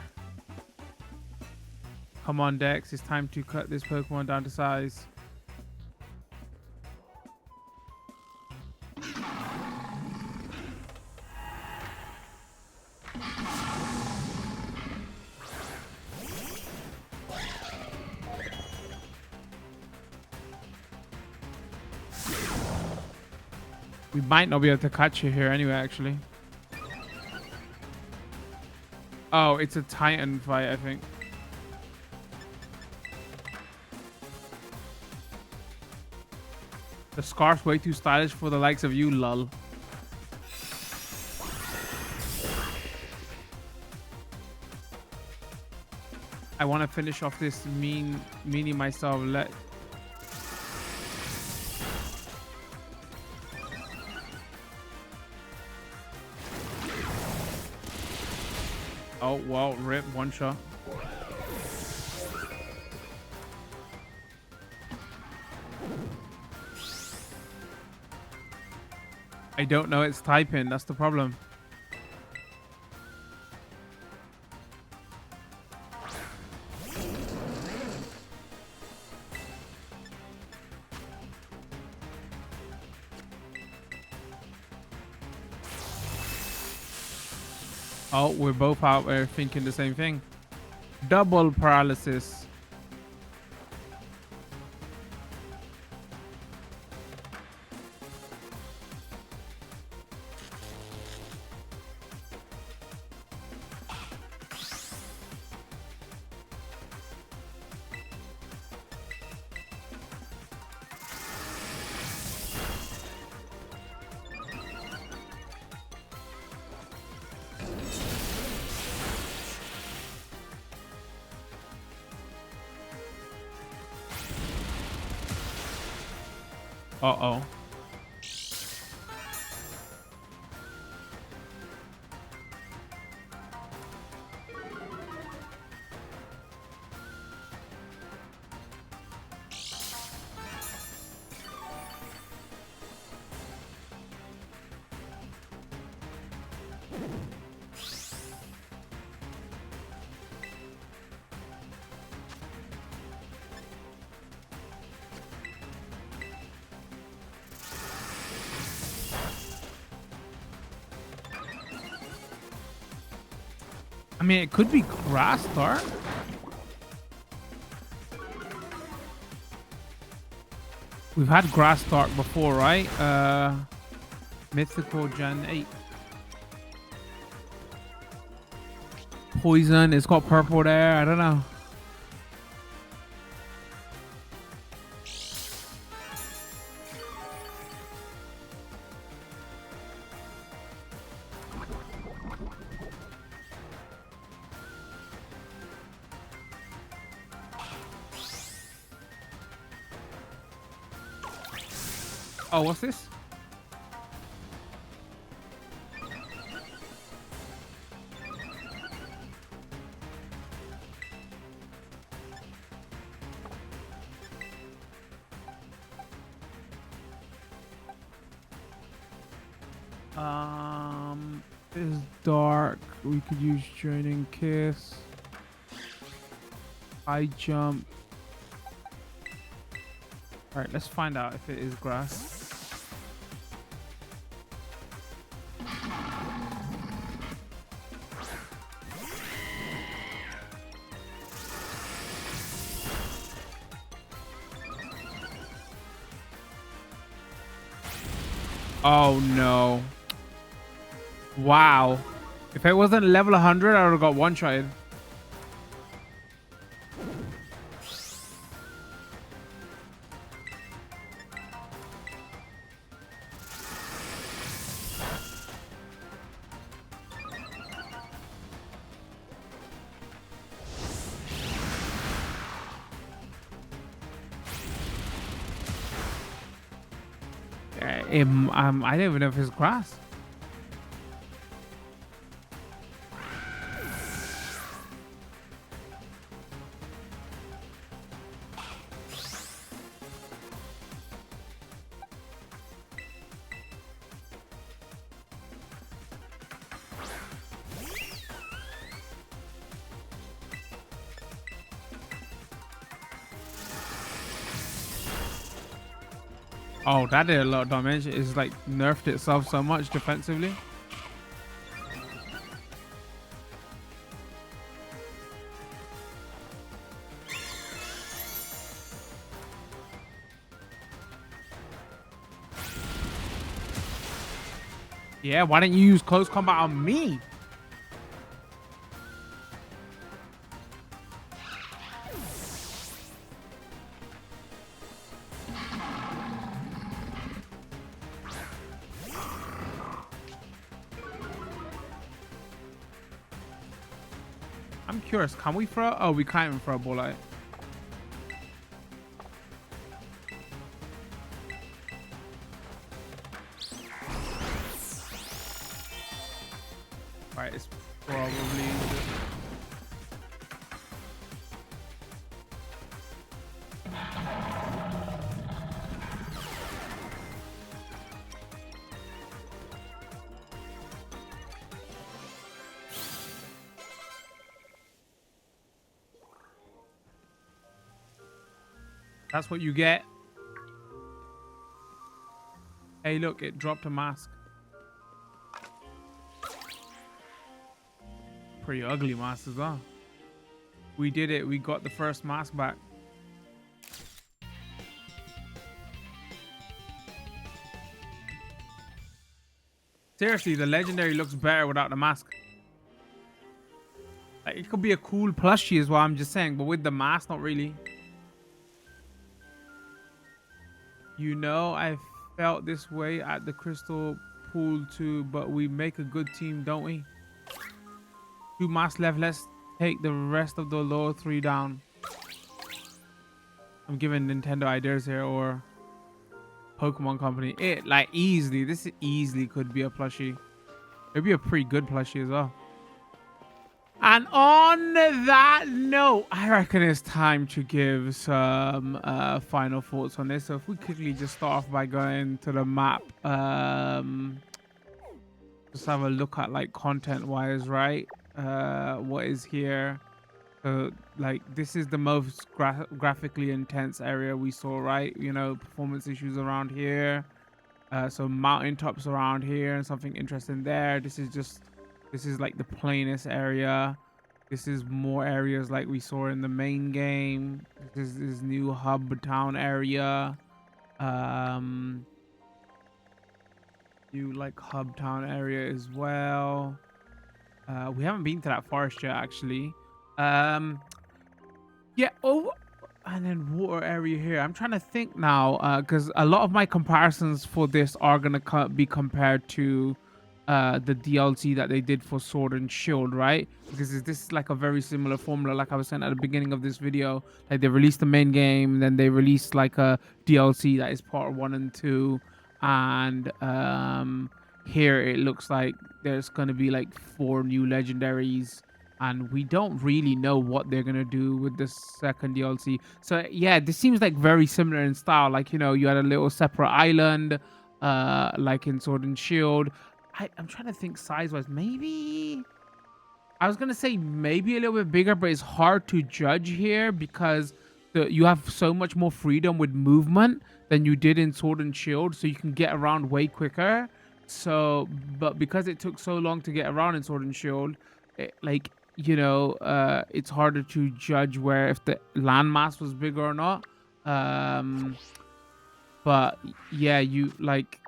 Come on, Dex. It's time to cut this Pokemon down to size. We might not be able to catch you here anyway, actually. Oh, it's a Titan fight, I think. The scarf's way too stylish for the likes of you, lol. I want to finish off this meanie myself. Oh, well, rip, one shot. I don't know its typing, that's the problem. Oh, we're both out there thinking the same thing. Double paralysis. Uh-oh. I mean, it could be grass start. We've had grass start before, right? Mythical Gen 8. Poison. It's got purple there. I don't know. Oh, what's this? It's dark. We could use Draining Kiss. High jump. All right, let's find out if it is grass. Oh no. Wow. If it wasn't level 100, I would have got one-shotted. I don't even know if it's grass. Oh, that did a lot of damage. It's like nerfed itself so much defensively. Yeah, why didn't you use close combat on me? I'm curious, can we throw? Oh, we can't even throw a ball light. Right, it's probably. That's what you get. Hey, look, it dropped a mask. Pretty ugly mask as well. We did it. We got the first mask back. Seriously, the legendary looks better without the mask. Like, it could be a cool plushie is what I'm just saying, but with the mask, not really. You know, I felt this way at the crystal pool too, but we make a good team, don't we? 2 masks left. Let's take the rest of the lower 3 down. I'm giving Nintendo ideas here, or Pokemon Company. It like easily. This easily could be a plushie. It'd be a pretty good plushie as well. And on that note, I reckon it's time to give some final thoughts on this. So if we quickly just start off by going to the map, just have a look at like content-wise, right? What is here? So like this is the most graphically intense area we saw, right? You know, performance issues around here. So mountaintops around here and something interesting there. This is like the plainest area. This is more areas like we saw in the main game. This is this new hub town area. New like hub town area as well. We haven't been to that forest yet, actually. Yeah. Oh, and then water area here. I'm trying to think now, because a lot of my comparisons for this are gonna be compared to the DLC that they did for Sword and Shield, right? Because this is like a very similar formula, like I was saying at the beginning of this video. Like they released the main game, then they released like a DLC that is part 1 and 2, and here it looks like there's gonna be like 4 new legendaries, and we don't really know what they're gonna do with the second DLC. So yeah, this seems like very similar in style. Like, you know, you had a little separate island, like in Sword and Shield. I'm trying to think size-wise. Maybe I was gonna say maybe a little bit bigger, but it's hard to judge here because you have so much more freedom with movement than you did in Sword and Shield, so you can get around way quicker. So, but because it took so long to get around in Sword and Shield, like, you know, it's harder to judge where if the landmass was bigger or not. But yeah, you like.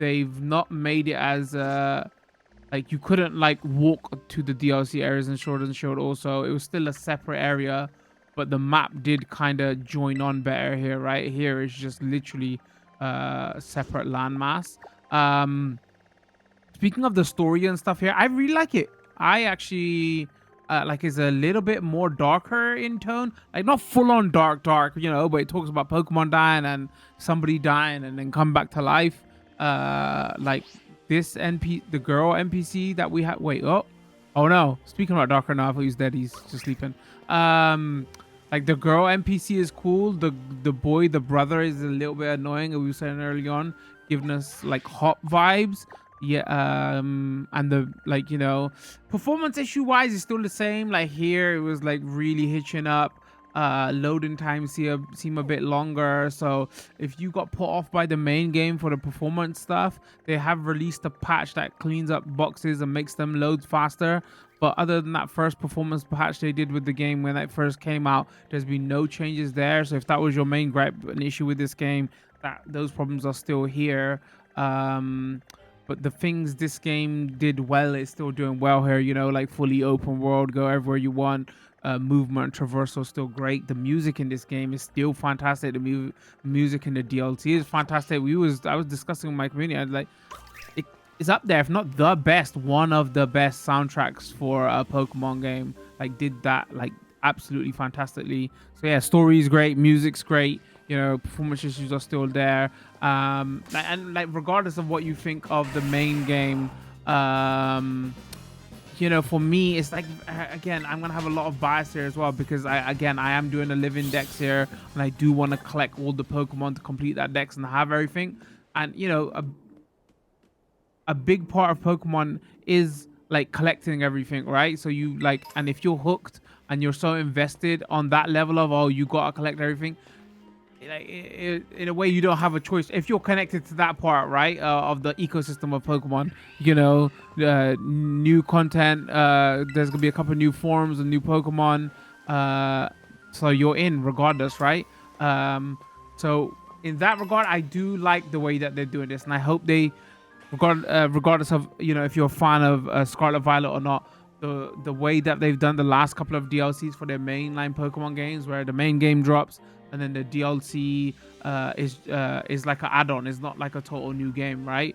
They've not made it as like you couldn't like walk to the DLC areas in Sword and Shield. Also, it was still a separate area, but the map did kind of join on better here. Right here is just literally separate landmass. Speaking of the story and stuff here, I really like it. I actually like it's a little bit more darker in tone, like not full on dark, you know, but it talks about Pokemon dying and somebody dying and then come back to life. Like this the girl NPC that we had. Wait, oh no. Speaking about darker now, I thought he's dead. He's just sleeping. Like the girl NPC is cool. The boy, the brother, is a little bit annoying. We were saying early on, giving us like hot vibes. Yeah. And the like, you know, performance issue wise is still the same. Like here, it was like really hitching up. Loading times seem a bit longer. So if you got put off by the main game for the performance stuff, they have released a patch that cleans up boxes and makes them load faster. But other than that first performance patch they did with the game when it first came out, there's been no changes there. So if that was your main gripe, an issue with this game, that those problems are still here. But the things this game did well, it's still doing well here, you know, like fully open world, go everywhere you want. Movement and traversal still great. The music in this game is still fantastic. The music in the DLC is fantastic. I was discussing with my community, I was like, it is up there, if not the best, one of the best soundtracks for a Pokemon game. Like, did that like absolutely fantastically. So yeah, story is great, music's great, you know, performance issues are still there. And like regardless of what you think of the main game, you know, for me, it's like, again, I'm gonna have a lot of bias here as well, because I am doing a living dex here, and I do want to collect all the Pokemon to complete that dex and have everything. And you know, a big part of Pokemon is like collecting everything, right? So you like, and if you're hooked and you're so invested on that level of, oh, you gotta collect everything, like, in a way you don't have a choice if you're connected to that part, right, of the ecosystem of Pokemon. You know, new content, there's gonna be a couple of new forms and new Pokemon, so you're in regardless, right? So in that regard, I do like the way that they're doing this, and I hope they, regardless of, you know, if you're a fan of Scarlet Violet or not, the way that they've done the last couple of DLCs for their mainline Pokemon games, where the main game drops and then the DLC is like an add-on. It's not like a total new game, right?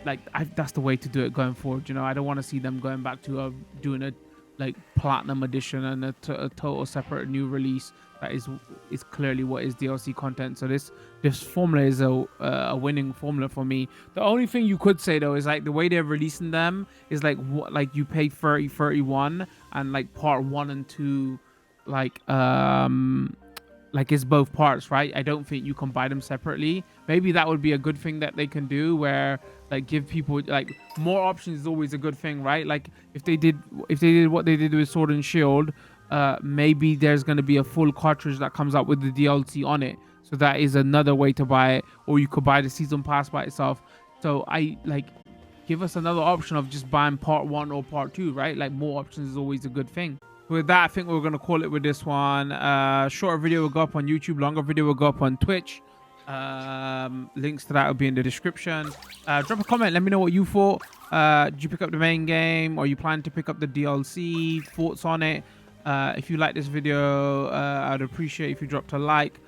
That's the way to do it going forward. You know, I don't want to see them going back to doing a like platinum edition and a total separate new release. That is clearly what is DLC content. So this formula is a winning formula for me. The only thing you could say though is like the way they're releasing them is like what, like you pay 31 and like part 1 and 2 like it's both parts, right? I don't think you can buy them separately. Maybe that would be a good thing that they can do, where like give people like more options is always a good thing, right? Like if they did what they did with Sword and Shield, maybe there's going to be a full cartridge that comes out with the DLC on it. So that is another way to buy it, or you could buy the season pass by itself. So I like, give us another option of just buying part 1 or part 2, right? Like more options is always a good thing. With that, I think we're going to call it with this one. Shorter video will go up on YouTube, longer video will go up on Twitch. Links to that will be in the description. Drop a comment, let me know what you thought. Did you pick up the main game, or you plan to pick up the DLC? Thoughts on it? If you like this video, I'd appreciate if you dropped a like,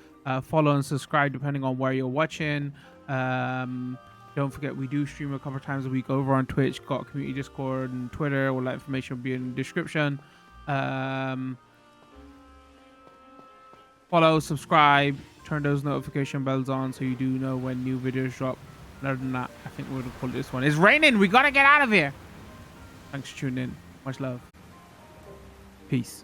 follow and subscribe depending on where you're watching. Don't forget, we do stream a couple times a week over on Twitch, got a community Discord and Twitter. All that information will be in the description. Follow, subscribe, turn those notification bells on so you do know when new videos drop. Other than that, I think we're gonna call this one. It's raining, we gotta get out of here. Thanks for tuning in, much love, peace.